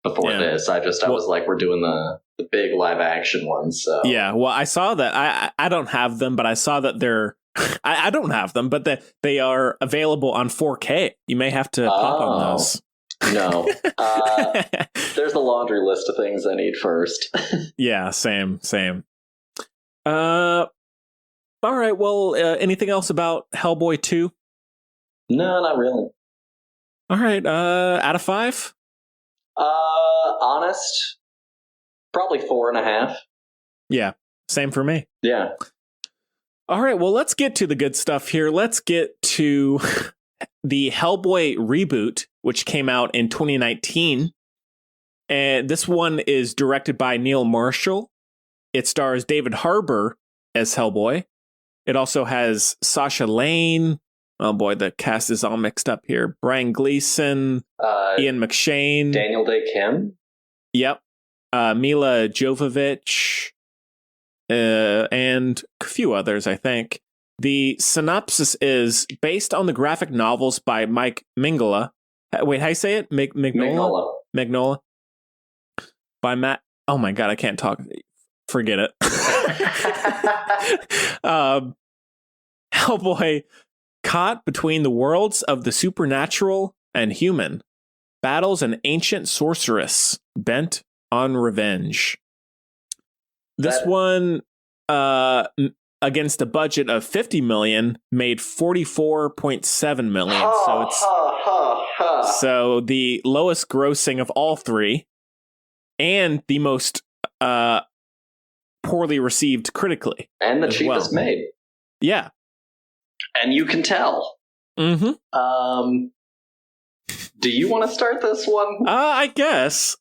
before this. I was like, we're doing the big live action ones. So well, I saw that. I don't have them, but I saw that they're I don't have them, but that they are available on 4K. You may have to pop on those. No. There's a laundry list of things I need first. Yeah, same. All right, well, anything else about Hellboy 2? No, not really. All right, out of 5? Honest, probably 4.5. Yeah, same for me. Yeah. All right, well, let's get to the good stuff here. Let's get to the Hellboy reboot, which came out in 2019. And this one is directed by Neil Marshall. It stars David Harbour as Hellboy. It also has Sasha Lane. Oh boy, the cast is all mixed up here. Brian Gleason, Ian McShane, Daniel Day-Kim. Yep. Mila Jovovich, and a few others, I think. The synopsis is based on the graphic novels by Mike Mignola. Wait, how do you say it? Mignola? Mignola. By Matt. Oh my God, I can't talk. Forget it. Hellboy, caught between the worlds of the supernatural and human, battles an ancient sorceress bent on revenge. This one, against a budget of $50 million, made $44.7 million. So it's so the lowest grossing of all three, and the most poorly received critically, and the cheapest made. Yeah, and you can tell. Mm-hmm. Do you want to start this one? I guess.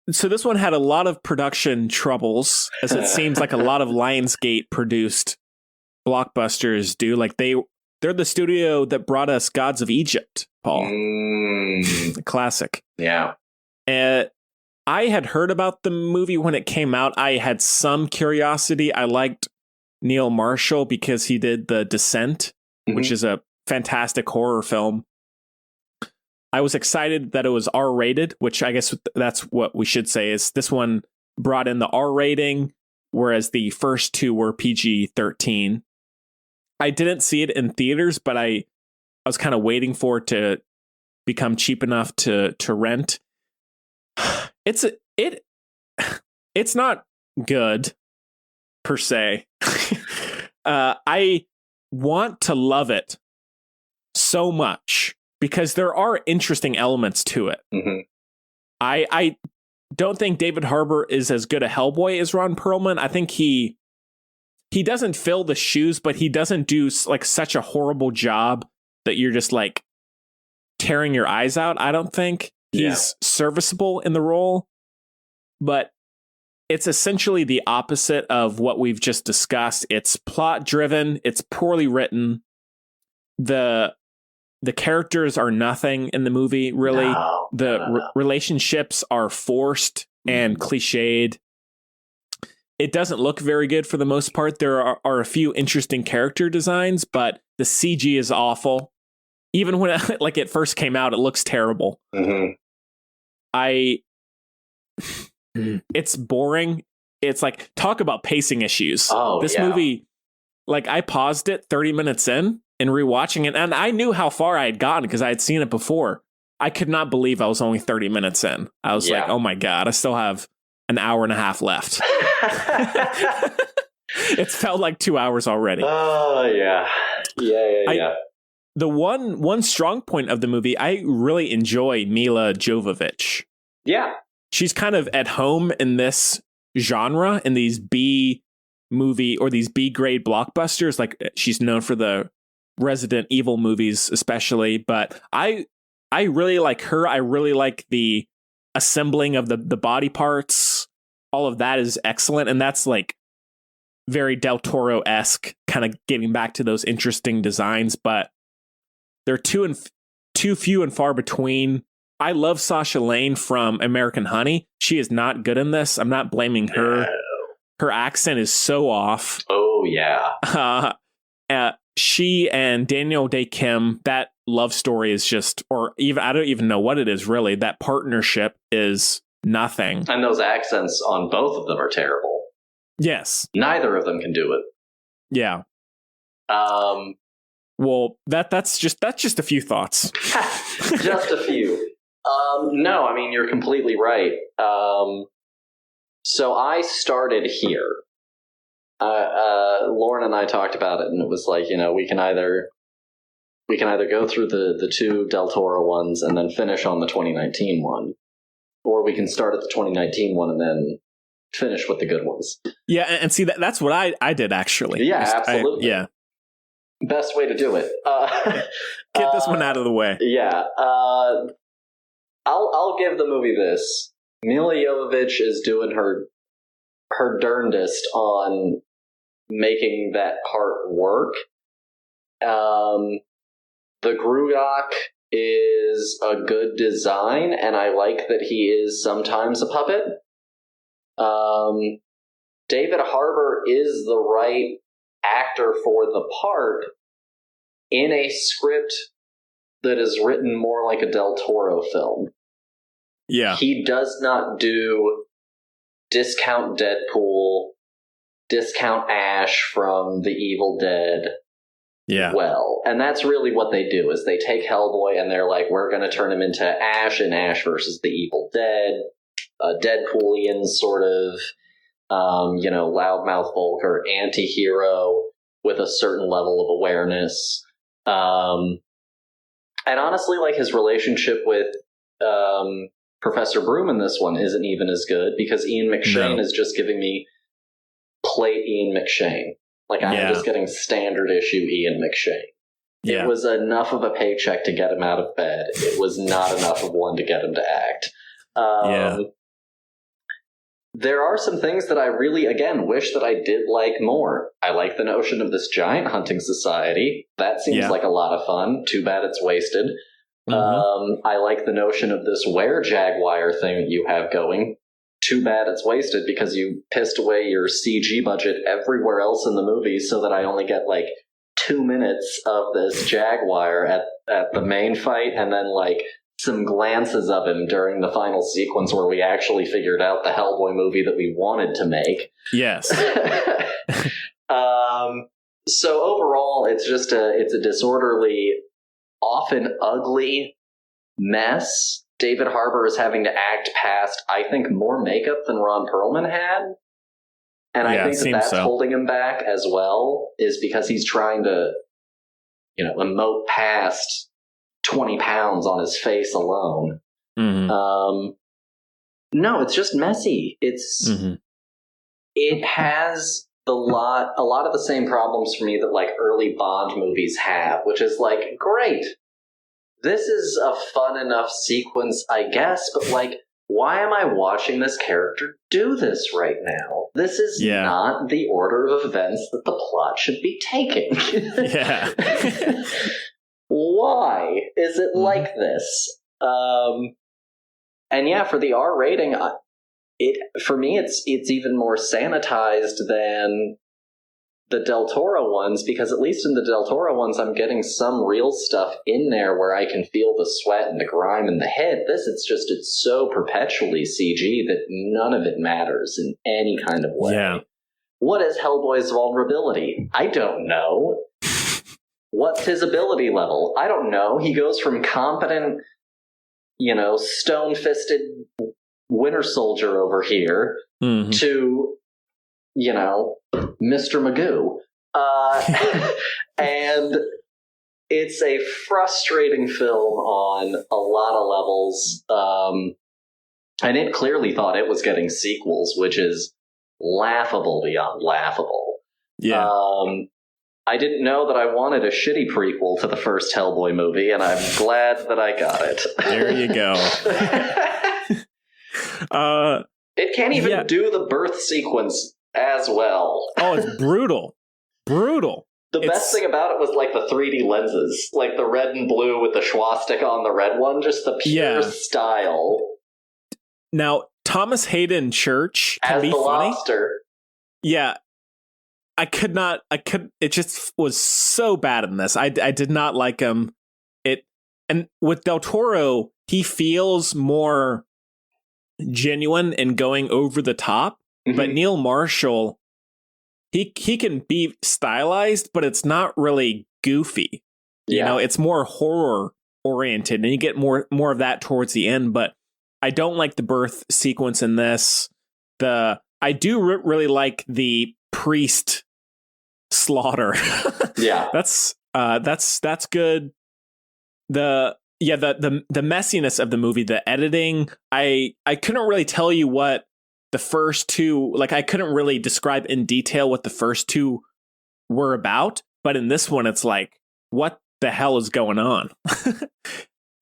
So this one had a lot of production troubles, as it seems like a lot of Lionsgate produced blockbusters do. Like they're the studio that brought us Gods of Egypt, Paul. Classic. Yeah. I had heard about the movie when it came out. I had some curiosity. I liked Neil Marshall because he did The Descent, which is a fantastic horror film. I was excited that it was R-rated, which I guess that's what we should say is this one brought in the R rating, whereas the first two were PG-13. I didn't see it in theaters, but I was kind of waiting for it to become cheap enough to rent. It's not good per se. I want to love it so much because there are interesting elements to it. Mm-hmm. I don't think David Harbour is as good a Hellboy as Ron Perlman. I think he doesn't fill the shoes, but he doesn't do like such a horrible job that you're just like tearing your eyes out. I don't think he's serviceable in the role, but it's essentially the opposite of what we've just discussed. It's plot driven. It's poorly written. The characters are nothing in the movie, really. Relationships are forced and cliched. It doesn't look very good for the most part. There are a few interesting character designs, but the CG is awful. Even when it first came out, it looks terrible. Mm-hmm. It's boring. It's like, talk about pacing issues. This movie, like I paused it 30 minutes in and rewatching it, and I knew how far I had gotten because I had seen it before. I could not believe I was only 30 minutes in. I was like, oh my God, I still have an hour and a half left. It's felt like 2 hours already. Oh, yeah. Yeah. The one strong point of the movie, I really enjoy Mila Jovovich. Yeah. She's kind of at home in this genre, in these B movie or these B grade blockbusters. Like she's known for the Resident Evil movies, especially. But I really like her. I really like the assembling of the body parts. All of that is excellent. And that's like very Del Toro-esque, kind of getting back to those interesting designs. But they're too few and far between. I love Sasha Lane from American Honey. She is not good in this. I'm not blaming her. No. Her accent is so off. Oh, yeah. She and Daniel Day-Kim, that love story is just, or even, I don't even know what it is really. That partnership is nothing. And those accents on both of them are terrible. Yes. Neither of them can do it. Yeah. Well, that's just a few thoughts. Just a few. No, I mean, you're completely right. So I started here. Lauren and I talked about it, and it was like, we can either go through the two Del Toro ones and then finish on the 2019 one, or we can start at the 2019 one and then finish with the good ones. Yeah, and see, that's what I did, actually. Yeah, absolutely. Yeah. Best way to do it. Get this one out of the way. Yeah. I'll give the movie this. Mila Jovovich is doing her darndest on making that part work. The Grugak is a good design, and I like that he is sometimes a puppet. David Harbour is the right actor for the part in a script that is written more like a Del Toro film. Yeah. He does not do discount Deadpool, discount Ash from The Evil Dead well. And that's really what they do, is they take Hellboy and they're like, we're going to turn him into Ash in Ash versus the Evil Dead, a Deadpoolian sort of, loudmouth vulgar anti-hero with a certain level of awareness. And honestly, like, his relationship with Professor Broom in this one isn't even as good, because Ian McShane is just giving me plate Ian McShane. Like, I'm just getting standard issue Ian McShane. Yeah. It was enough of a paycheck to get him out of bed. It was not enough of one to get him to act. There are some things that I really, again, wish that I did like more. I like the notion of this giant hunting society. That seems like a lot of fun. Too bad it's wasted. I like the notion of this were-jaguar thing that you have going. Too bad it's wasted, because you pissed away your CG budget everywhere else in the movie so that I only get like 2 minutes of this jaguar at the main fight, and then like some glances of him during the final sequence where we actually figured out the Hellboy movie that we wanted to make. Yes. So overall, it's a disorderly, often ugly mess. David Harbour is having to act past, I think, more makeup than Ron Perlman had. And I think that's holding him back as well, is because he's trying to, emote past 20 pounds on his face alone. No, it's just messy. It has a lot of the same problems for me that like early Bond movies have, which is like, great, this is a fun enough sequence, I guess, but like, why am I watching this character do this right now? This is not the order of events that the plot should be taking. Why is it like this? And for the R rating, for me, it's even more sanitized than the Del Toro ones, because at least in the Del Toro ones, I'm getting some real stuff in there where I can feel the sweat and the grime and the head. It's so perpetually CG that none of it matters in any kind of way. Yeah. What is Hellboy's vulnerability? I don't know. What's his ability level? I don't know. He goes from competent, stone-fisted Winter Soldier over here to, Mr. Magoo. And it's a frustrating film on a lot of levels. And it clearly thought it was getting sequels, which is laughable beyond laughable. Yeah. I didn't know that I wanted a shitty prequel to the first Hellboy movie, and I'm glad that I got it. There you go. It can't even do the birth sequence as well. Oh, it's brutal. Brutal. The best thing about it was like the 3D lenses, like the red and blue with the swastika on the red one, just the pure style. Now, Thomas Hayden Church can as be the funny. Lobster. Yeah. It just was so bad in this. I did not like him. And with Del Toro, he feels more genuine and going over the top. But Neil Marshall, he can be stylized, but it's not really goofy. It's more horror oriented, and you get more of that towards the end. But I don't like the birth sequence in this. I do really like the priest slaughter. That's good. The messiness of the movie, the editing, I couldn't really tell you what the first two, like, I couldn't really describe in detail what the first two were about, But in this one, it's like, what the hell is going on?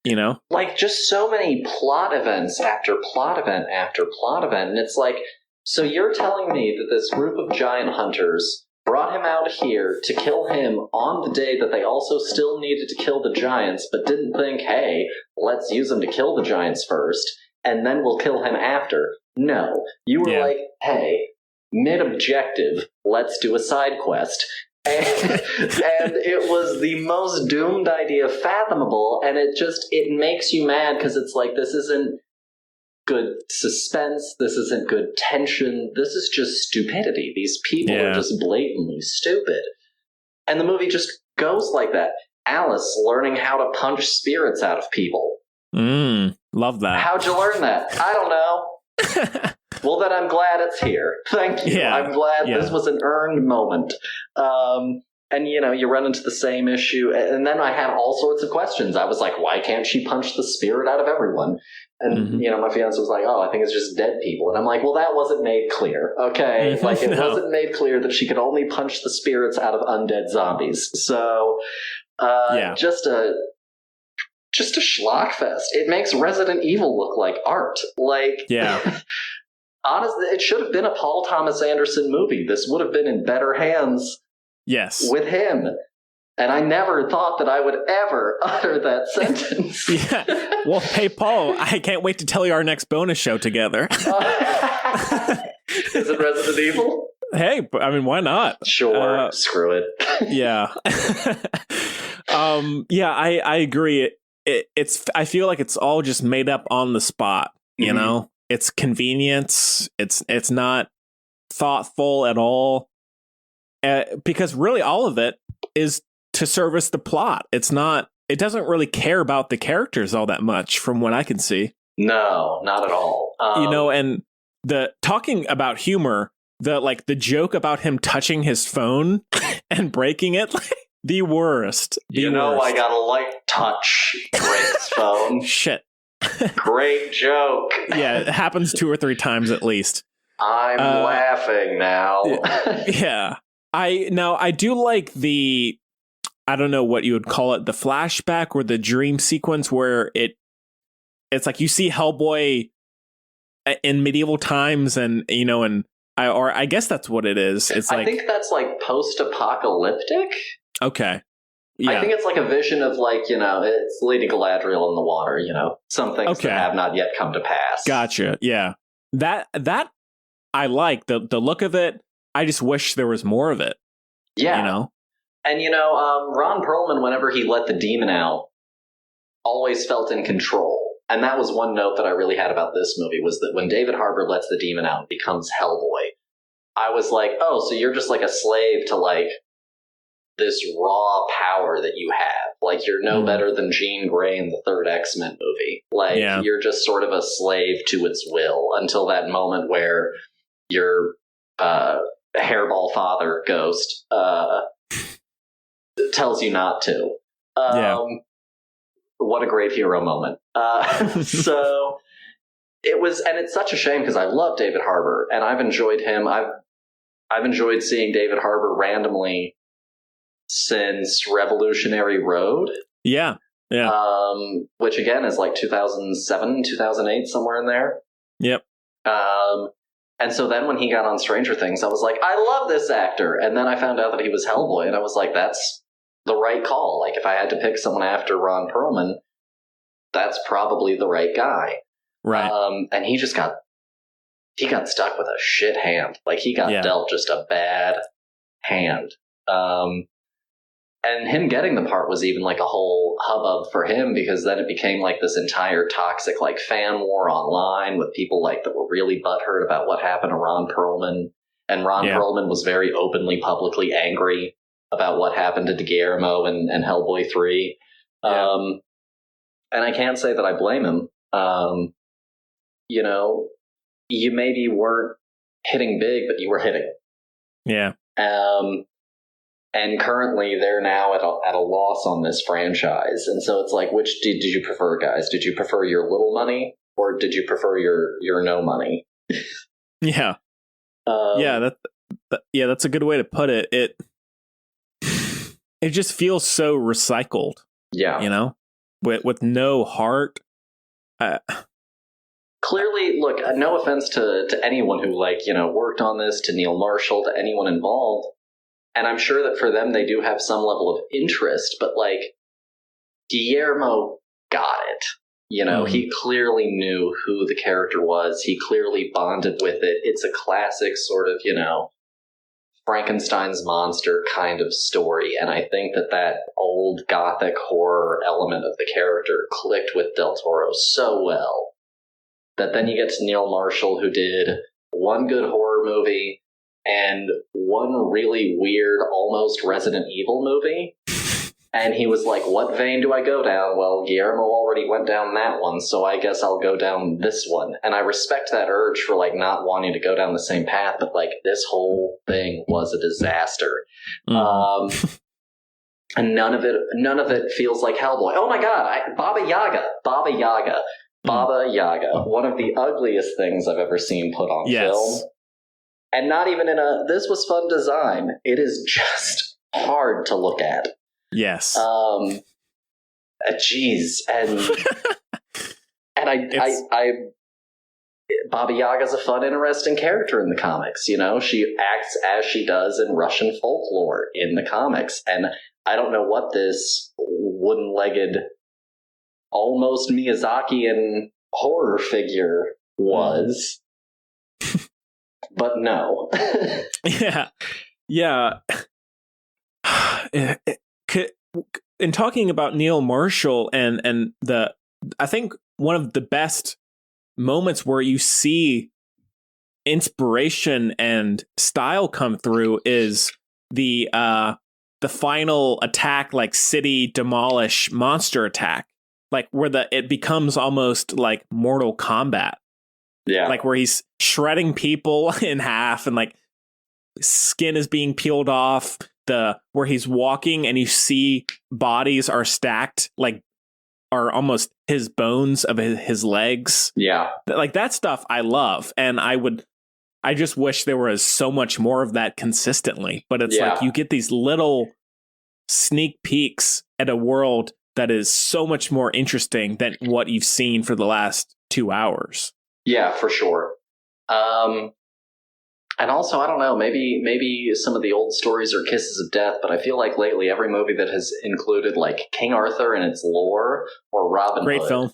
You know? Like, just so many plot events after plot event after plot event. And it's like, so you're telling me that this group of giant hunters brought him out here to kill him on the day that they also still needed to kill the giants, but didn't think, hey, let's use them to kill the giants first, and then we'll kill him after. No. You were like, hey, mid-objective, let's do a side quest. And it was the most doomed idea fathomable, and it makes you mad because it's like, this isn't good suspense, this isn't good tension, this is just stupidity. These people are just blatantly stupid. And the movie just goes like that. Alice learning how to punch spirits out of people. Love that. How'd you learn that? I don't know. Well, then I'm glad it's here. Thank you. Yeah. I'm glad this was an earned moment. And, you know, you run into the same issue. And then I had all sorts of questions. I was like, why can't she punch the spirit out of everyone? And, you know, my fiance was like, oh, I think it's just dead people. And I'm like, well, that wasn't made clear, okay? Like, it wasn't made clear that she could only punch the spirits out of undead zombies. So, just a schlock fest. It makes Resident Evil look like art. Like, honestly, it should have been a Paul Thomas Anderson movie. This would have been in better hands with him. And I never thought that I would ever utter that sentence. Well, hey, Paul, I can't wait to tell you our next bonus show together. Is it Resident Evil? Hey, I mean, why not? Sure, screw it. I agree. I feel like it's all just made up on the spot, you know? It's convenience. It's not thoughtful at all. Because really all of it is to service the plot. It doesn't really care about the characters all that much from what I can see. No, not at all. You know, and talking about humor, the joke about him touching his phone and breaking it, the worst. I got a light touch breaks phone. Shit. Great joke. Yeah, it happens 2 or 3 times at least. I'm laughing now. Yeah. I do like I don't know what you would call it, the flashback or the dream sequence where it's like you see Hellboy in medieval times, and you know, I guess that's what it is. It's I think that's like post-apocalyptic. Okay. Yeah. I think it's like a vision of it's Lady Galadriel in the water, some things that have not yet come to pass. Gotcha. Yeah. That I like the look of it. I just wish there was more of it. Yeah. You know? And, Ron Perlman, whenever he let the demon out, always felt in control. And that was one note that I really had about this movie, was that when David Harbour lets the demon out and becomes Hellboy, I was like, oh, so you're just like a slave to this raw power that you have. Like, you're no better than Jean Grey in the third X-Men movie. You're just sort of a slave to its will until that moment where your hairball father ghost tells you not to. What a great hero moment. So it was, and it's such a shame because I love David Harbour and I've enjoyed him. I've enjoyed seeing David Harbour randomly since Revolutionary Road. Yeah. Which again is like 2007, 2008, somewhere in there. Yep. And so then when he got on Stranger Things, I was like, I love this actor. And then I found out that he was Hellboy, and I was like, that's the right call. Like, if I had to pick someone after Ron Perlman, that's probably the right guy. Right. And he got stuck with a shit hand. Like, he got dealt just a bad hand. And him getting the part was even like a whole hubbub for him, because then it became like this entire toxic fan war online with people that were really butthurt about what happened to Ron Perlman. And Ron Perlman was very openly, publicly angry about what happened to Guillermo and Hellboy 3. And I can't say that I blame him. You maybe weren't hitting big, but you were hitting. Yeah. And currently, they're now at a loss on this franchise. And so it's like, which did you prefer, guys? Did you prefer your little money, or did you prefer your no money? Yeah. That's a good way to put it. it just feels so recycled. Yeah. You know, with no heart. Clearly, look, no offense to anyone who, like, you know, worked on this, to Neil Marshall, to anyone involved. And I'm sure that for them, they do have some level of interest, but, like, Guillermo got it. You know, he clearly knew who the character was. He clearly bonded with it. It's a classic sort of, you know, Frankenstein's monster kind of story. And I think that old gothic horror element of the character clicked with Del Toro so well that then you get to Neil Marshall, who did one good horror movie and one really weird, almost Resident Evil movie. And he was like, what vein do I go down? Well, Guillermo already went down that one, so I guess I'll go down this one. And I respect that urge for, like, not wanting to go down the same path, but, like, this whole thing was a disaster. And none of it feels like Hellboy. Oh my god, Baba Yaga. One of the ugliest things I've ever seen put on film. And not even in this was fun design. It is just hard to look at. Yes. Geez, and I Baba Yaga's a fun, interesting character in the comics. You know, she acts as she does in Russian folklore in the comics, and I don't know what this wooden-legged, almost Miyazakian horror figure was, but no. Yeah. In talking about Neil Marshall and I think one of the best moments where you see inspiration and style come through is the final attack, like city demolish monster attack, like where it becomes almost like Mortal Kombat. Yeah, like where he's shredding people in half and like skin is being peeled off. Where he's walking and you see bodies are stacked, like are almost his bones of his legs. Yeah. Like that stuff I love. And I just wish there was so much more of that consistently. But it's like you get these little sneak peeks at a world that is so much more interesting than what you've seen for the last 2 hours. Yeah, for sure. And also, I don't know, maybe some of the old stories are kisses of death, but I feel like lately every movie that has included, like, King Arthur and its lore, or Robin Hood. Great film.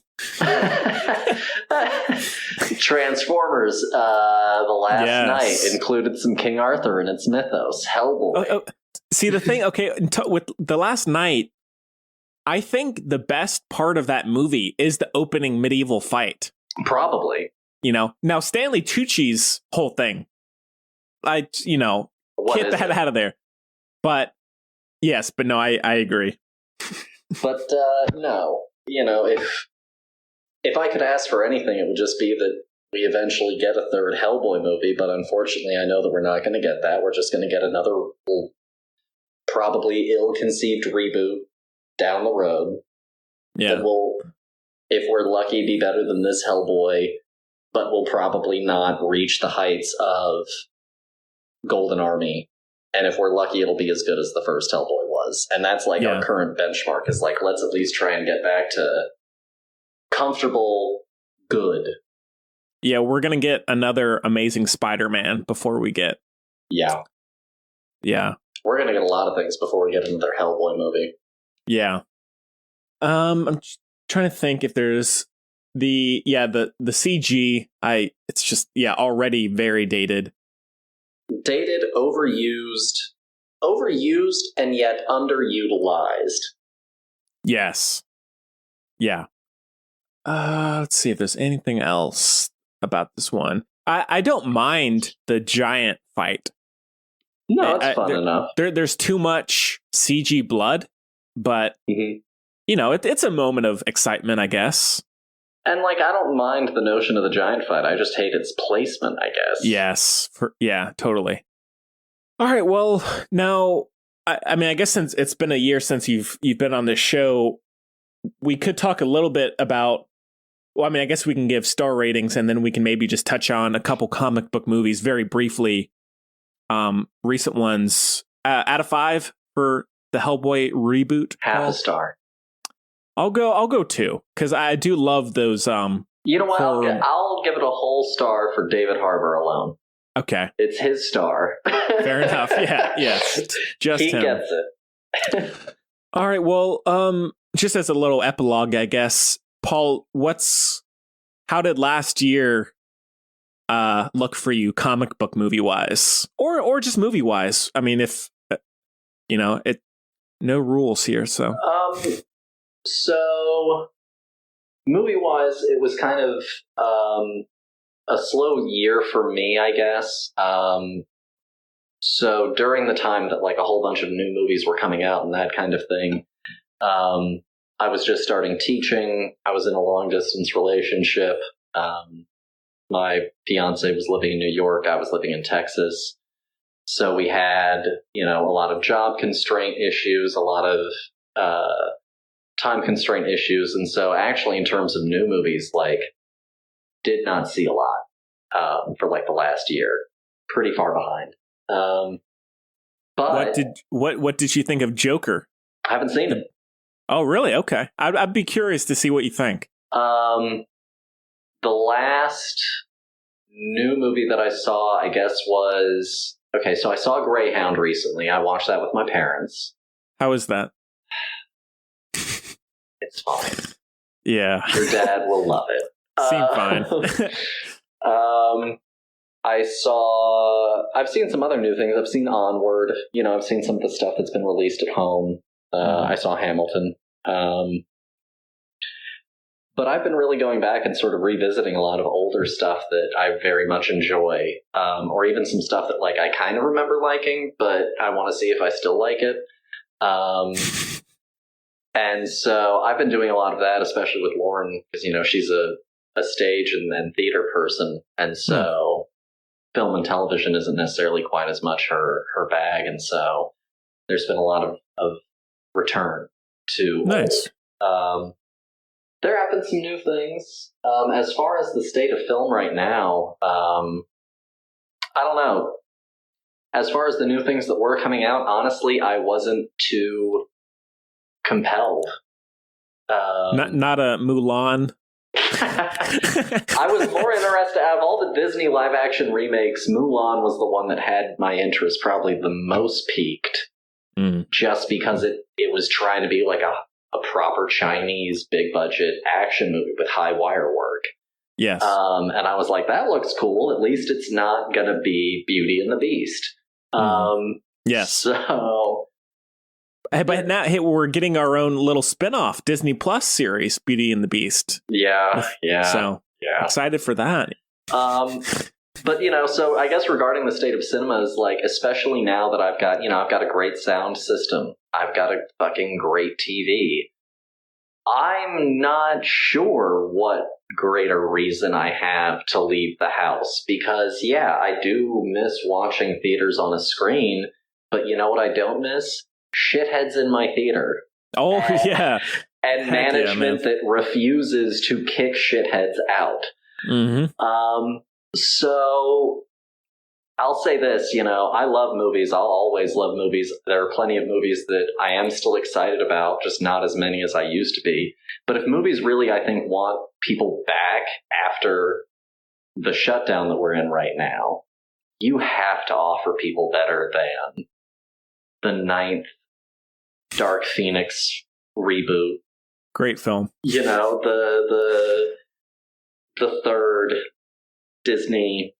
Transformers, The Last Night, included some King Arthur and its mythos. Hellboy. See, the thing, with The Last Night, I think the best part of that movie is the opening medieval fight. Probably. You know, now Stanley Tucci's whole thing, get that out of there. But yes, but no, I agree. But no, if I could ask for anything, it would just be that we eventually get a third Hellboy movie. But unfortunately, I know that we're not going to get that. We're just going to get another probably ill-conceived reboot down the road. Yeah, that will, if we're lucky, be better than this Hellboy, but will probably not reach the heights of Golden Army, and if we're lucky, it'll be as good as the first Hellboy was. And that's like our current benchmark, is like, let's at least try and get back to comfortable good. Yeah, we're gonna get another Amazing Spider-Man before we get we're gonna get a lot of things before we get another Hellboy movie. I'm trying to think if there's the CG. It's just already very dated, overused, and yet underutilized. Yes. Yeah. Let's see if there's anything else about this one. I don't mind the giant fight. No, it's fun enough. There's too much CG blood, but it's a moment of excitement, I guess. And like, I don't mind the notion of the giant fight. I just hate its placement, I guess. Yes. Totally. All right. Well, now, I guess since it's been a year since you've been on this show, we could talk a little bit about, I guess we can give star ratings, and then we can maybe just touch on a couple comic book movies very briefly. Recent ones, out of 5 for the Hellboy reboot? Half a star. I'll go 2 because I do love those. You know what? I'll give it a whole star for David Harbour alone. Okay, it's his star. Fair enough. Yeah, yes, just he him. Gets it. All right. Well, just as a little epilogue, I guess, Paul, how did last year look for you, comic book movie wise, or just movie wise? I mean, if no rules here. So movie wise, it was kind of a slow year for me, I guess. So during the time that like a whole bunch of new movies were coming out and that kind of thing, I was just starting teaching. I was in a long distance relationship. My fiance was living in New York. I was living in Texas. So we had, a lot of job constraint issues, a lot of time constraint issues. And so actually in terms of new movies, like did not see a lot for like the last year. Pretty far behind. But what did you think of Joker? I haven't seen it. Oh, really? Okay. I'd be curious to see what you think. The last new movie that I saw, I guess, was... Okay, so I saw Greyhound recently. I watched that with my parents. How is that? It's fine. Yeah. Your dad will love it. Seemed fine. I've seen some other new things. I've seen Onward. I've seen some of the stuff that's been released at home. I saw Hamilton. But I've been really going back and sort of revisiting a lot of older stuff that I very much enjoy, or even some stuff that like I kind of remember liking, but I want to see if I still like it. And so I've been doing a lot of that, especially with Lauren, because she's a stage and theater person, and so film and television isn't necessarily quite as much her bag, and so there's been a lot of return to nice. There have been some new things. As far as the state of film right now, I don't know. As far as the new things that were coming out, honestly, I wasn't too compelled. Not a Mulan. I was more interested. Out of all the Disney live-action remakes, Mulan was the one that had my interest probably the most piqued, just because it was trying to be like a proper Chinese big-budget action movie with high wire work. Yes. And I was like, that looks cool. At least it's not going to be Beauty and the Beast. Yes. So... But now we're getting our own little spin-off Disney Plus series, Beauty and the Beast. Yeah. So excited for that. But so I guess regarding the state of cinemas, like especially now that I've got a great sound system, I've got a fucking great TV. I'm not sure what greater reason I have to leave the house because I do miss watching theaters on a screen, but you know what I don't miss? Shitheads in my theater. Oh, yeah. And management that refuses to kick shitheads out. Mm-hmm. So I'll say this, I love movies. I'll always love movies. There are plenty of movies that I am still excited about, just not as many as I used to be. But if movies really, I think, want people back after the shutdown that we're in right now, you have to offer people better than the 9th Dark Phoenix reboot. Great film. The 3rd Disney,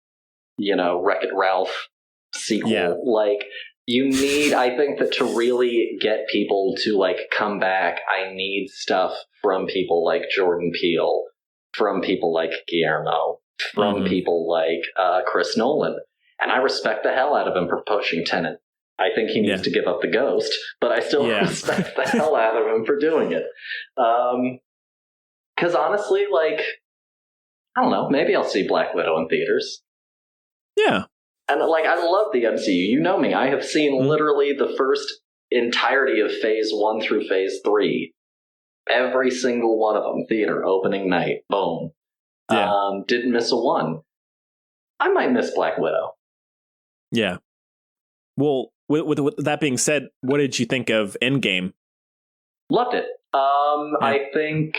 Wreck-It Ralph sequel. Yeah. Like, you need, I think that to really get people to, like, come back, I need stuff from people like Jordan Peele, from people like Guillermo, from people like Chris Nolan. And I respect the hell out of him for pushing Tenet. I think he needs to give up the ghost, but I still respect the hell out of him for doing it. Because honestly, like, I don't know, maybe I'll see Black Widow in theaters. Yeah. And, like, I love the MCU. You know me. I have seen literally the first entirety of Phase 1 through Phase 3. Every single one of them. Theater, opening night. Boom. Yeah. Didn't miss a one. I might miss Black Widow. Yeah. Well, with that being said, what did you think of Endgame? Loved it. I think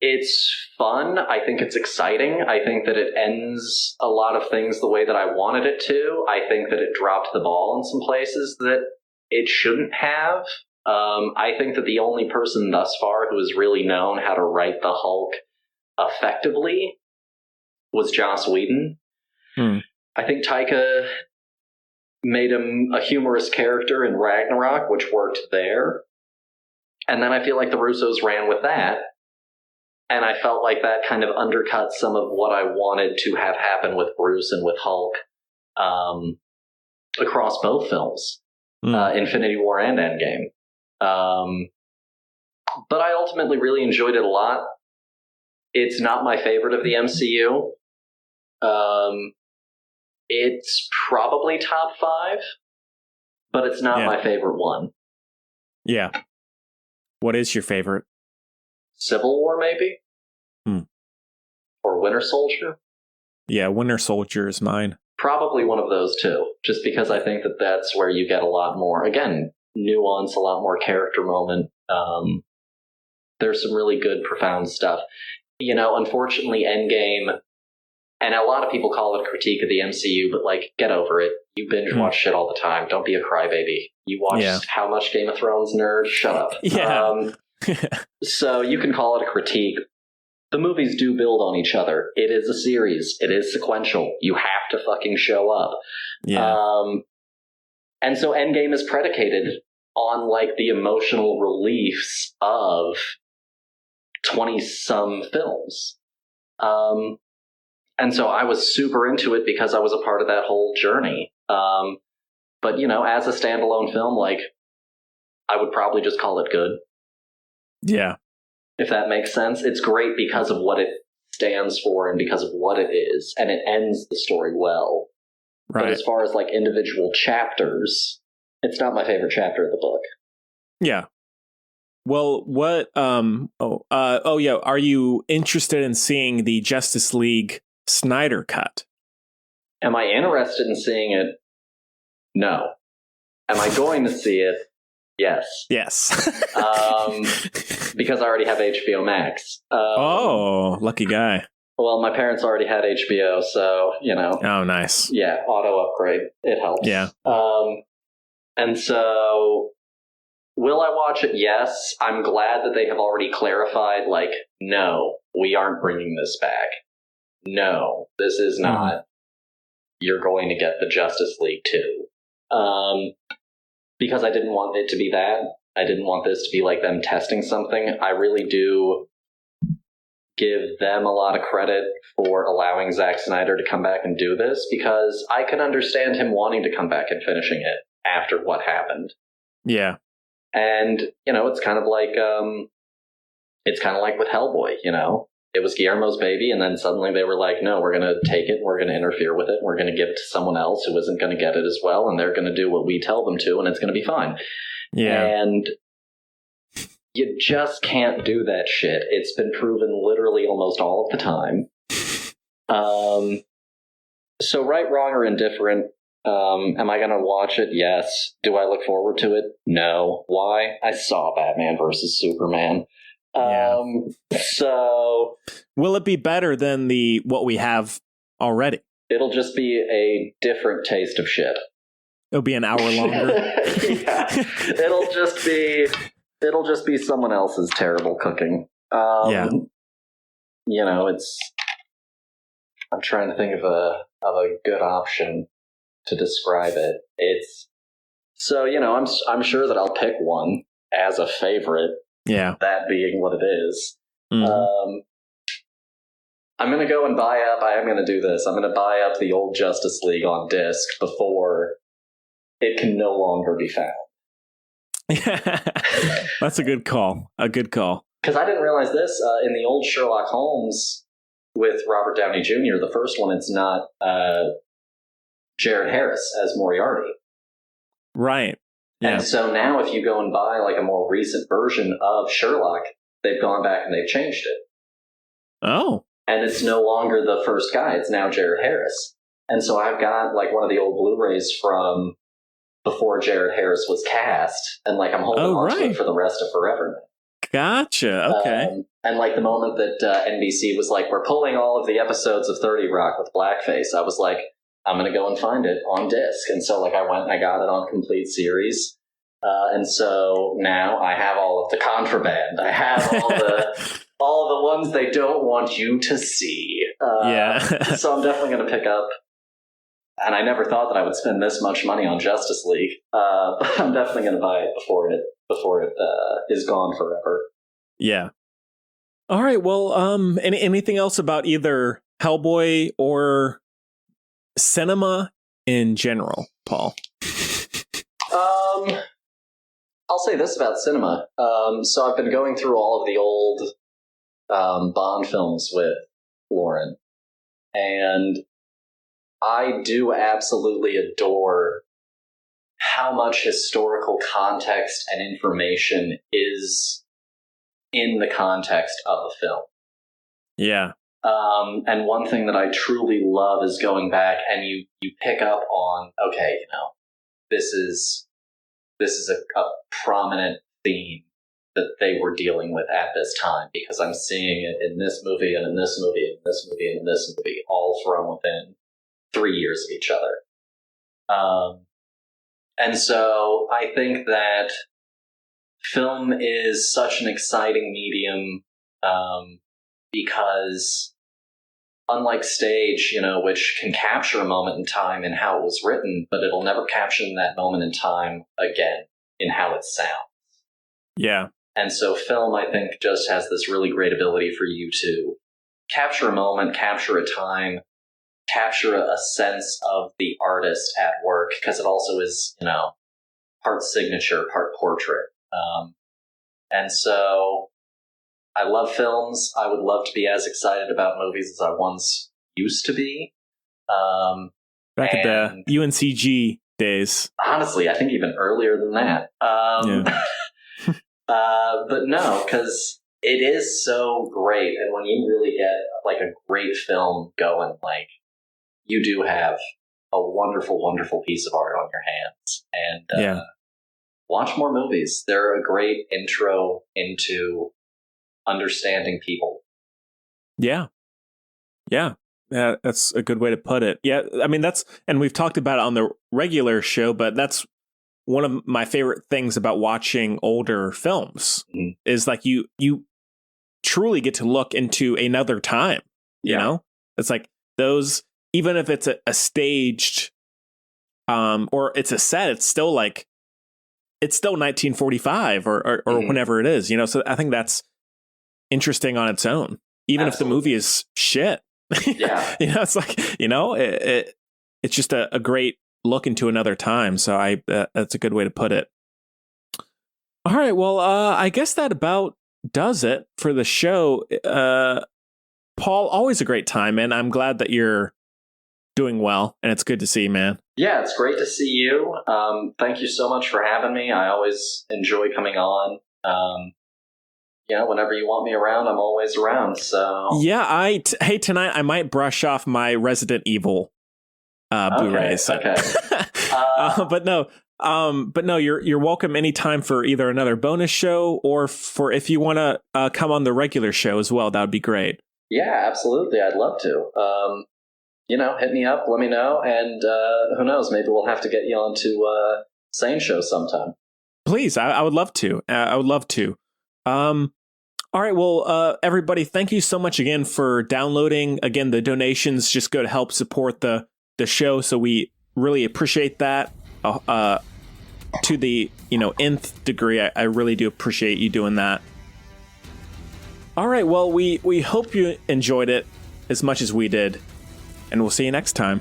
it's fun. I think it's exciting. I think that it ends a lot of things the way that I wanted it to. I think that it dropped the ball in some places that it shouldn't have. I think that the only person thus far who has really known how to write the Hulk effectively was Joss Whedon. I think Taika made him a humorous character in Ragnarok, which worked there. And then I feel like the Russos ran with that. And I felt like that kind of undercut some of what I wanted to have happen with Bruce and with Hulk across both films, Infinity War and Endgame. But I ultimately really enjoyed it a lot. It's not my favorite of the MCU. It's probably top 5, but it's not my favorite one. Yeah. What is your favorite? Civil War, maybe? Or Winter Soldier? Yeah, Winter Soldier is mine. Probably one of those two, just because I think that that's where you get a lot more, again, nuance, a lot more character moment. There's some really good, profound stuff. You know, unfortunately, Endgame, and a lot of people call it a critique of the MCU, but, like, get over it. You binge watch shit all the time. Don't be a crybaby. You watch how much Game of Thrones, nerd? Shut up. Yeah. So you can call it a critique. The movies do build on each other. It is a series. It is sequential. You have to fucking show up. Yeah. And so Endgame is predicated on, like, the emotional reliefs of 20-some films. And so I was super into it because I was a part of that whole journey. But, you know, as a standalone film, like, I would probably just call it good. Yeah. If that makes sense. It's great because of what it stands for and because of what it is. And it ends the story well. Right. But as far as, like, individual chapters, it's not my favorite chapter of the book. Yeah. Well, what, are you interested in seeing the Justice League Snyder cut? Am I interested in seeing it? No. Am I going to see it? Yes. Yes. Because I already have HBO Max. Lucky guy. Well, my parents already had HBO, so, you know. Oh, nice. Yeah, auto upgrade. It helps. Yeah. And so, will I watch it? Yes. I'm glad that they have already clarified, like, no, we aren't bringing this back. No, this is not. You're going to get the Justice League too. Because I didn't want it to be that. I didn't want this to be like them testing something. I really do give them a lot of credit for allowing Zack Snyder to come back and do this, because I can understand him wanting to come back and finishing it after what happened. Yeah. And, you know, it's kind of like with Hellboy, you know? It was Guillermo's baby, and then suddenly they were like, no, we're going to take it, and we're going to interfere with it, and we're going to give it to someone else who isn't going to get it as well, and they're going to do what we tell them to, and it's going to be fine. Yeah. And you just can't do that shit. It's been proven literally almost all of the time. So right, wrong, or indifferent, am I going to watch it? Yes. Do I look forward to it? No. Why? I saw Batman versus Superman. So will it be better than what we have already? It'll just be a different taste of shit. It'll be an hour longer. Yeah. It'll just be someone else's terrible cooking. You know, I'm trying to think of a good option to describe it. It's so, you know, I'm sure that I'll pick one as a favorite. Yeah. That being what it is. Mm-hmm. I'm going to go and I am going to do this. I'm going to buy up the old Justice League on disc before it can no longer be found. That's a good call. Because I didn't realize this. In the old Sherlock Holmes with Robert Downey Jr., the first one, it's not Jared Harris as Moriarty. Right. Yeah. And so now if you go and buy like a more recent version of Sherlock, they've gone back and they've changed it. Oh. And it's no longer the first guy. It's now Jared Harris. And so I've got like one of the old Blu-rays from before Jared Harris was cast, and like I'm holding on to it for the rest of forever now. Gotcha. Okay. And like the moment that NBC was like, we're pulling all of the episodes of 30 Rock with blackface, I was like, I'm going to go and find it on disc. And so like I went and I got it on complete series. And so now I have all of the contraband. I have all the ones they don't want you to see. So I'm definitely going to pick up. And I never thought that I would spend this much money on Justice League. But I'm definitely going to buy it before it is gone forever. Yeah. All right. Well, anything else about either Hellboy or cinema in general, Paul? I'll say this about cinema. So I've been going through all of the old Bond films with Lauren, and I do absolutely adore how much historical context and information is in the context of a film. Yeah. And one thing that I truly love is going back and you pick up on, okay, this is a prominent theme that they were dealing with at this time, because I'm seeing it in this movie and in this movie and in this movie and in this movie, all from within 3 years of each other. And so I think that film is such an exciting medium because unlike stage, which can capture a moment in time in how it was written, but it'll never capture that moment in time again in how it sounds. Yeah. And so film, I think, just has this really great ability for you to capture a moment, capture a time, capture a sense of the artist at work, because it also is, part signature, part portrait. And so I love films. I would love to be as excited about movies as I once used to be. Back at the UNCG days. Honestly, I think even earlier than that. But no, because it is so great. And when you really get like a great film going, like you do have a wonderful, wonderful piece of art on your hands. And watch more movies. They're a great intro into understanding people. Yeah. That's a good way to put it. Yeah, I mean, and we've talked about it on the regular show, but that's one of my favorite things about watching older films is like you truly get to look into another time. You know, it's like those, even if it's a staged or it's a set, it's still 1945 or whenever it is, so I think that's interesting on its own, even if the movie is shit. It's like, it's just a great look into another time. So that's a good way to put it. All right. Well, I guess that about does it for the show. Paul, always a great time, and I'm glad that you're doing well, and it's good to see you, man. Yeah, it's great to see you. Thank you so much for having me. I always enjoy coming on. Whenever you want me around, I'm always around. So yeah, hey, tonight I might brush off my Resident Evil Blu-rays. Okay. But no, you're welcome anytime for either another bonus show or for if you want to come on the regular show as well. That would be great. Yeah, absolutely. I'd love to. Hit me up, let me know, and who knows, maybe we'll have to get you on to Sane Show sometime. Please, I would love to. All right, well, everybody, thank you so much again for downloading. Again, the donations just go to help support the show, so we really appreciate that to the nth degree. I really do appreciate you doing that. All right, well, we hope you enjoyed it as much as we did. And we'll see you next time.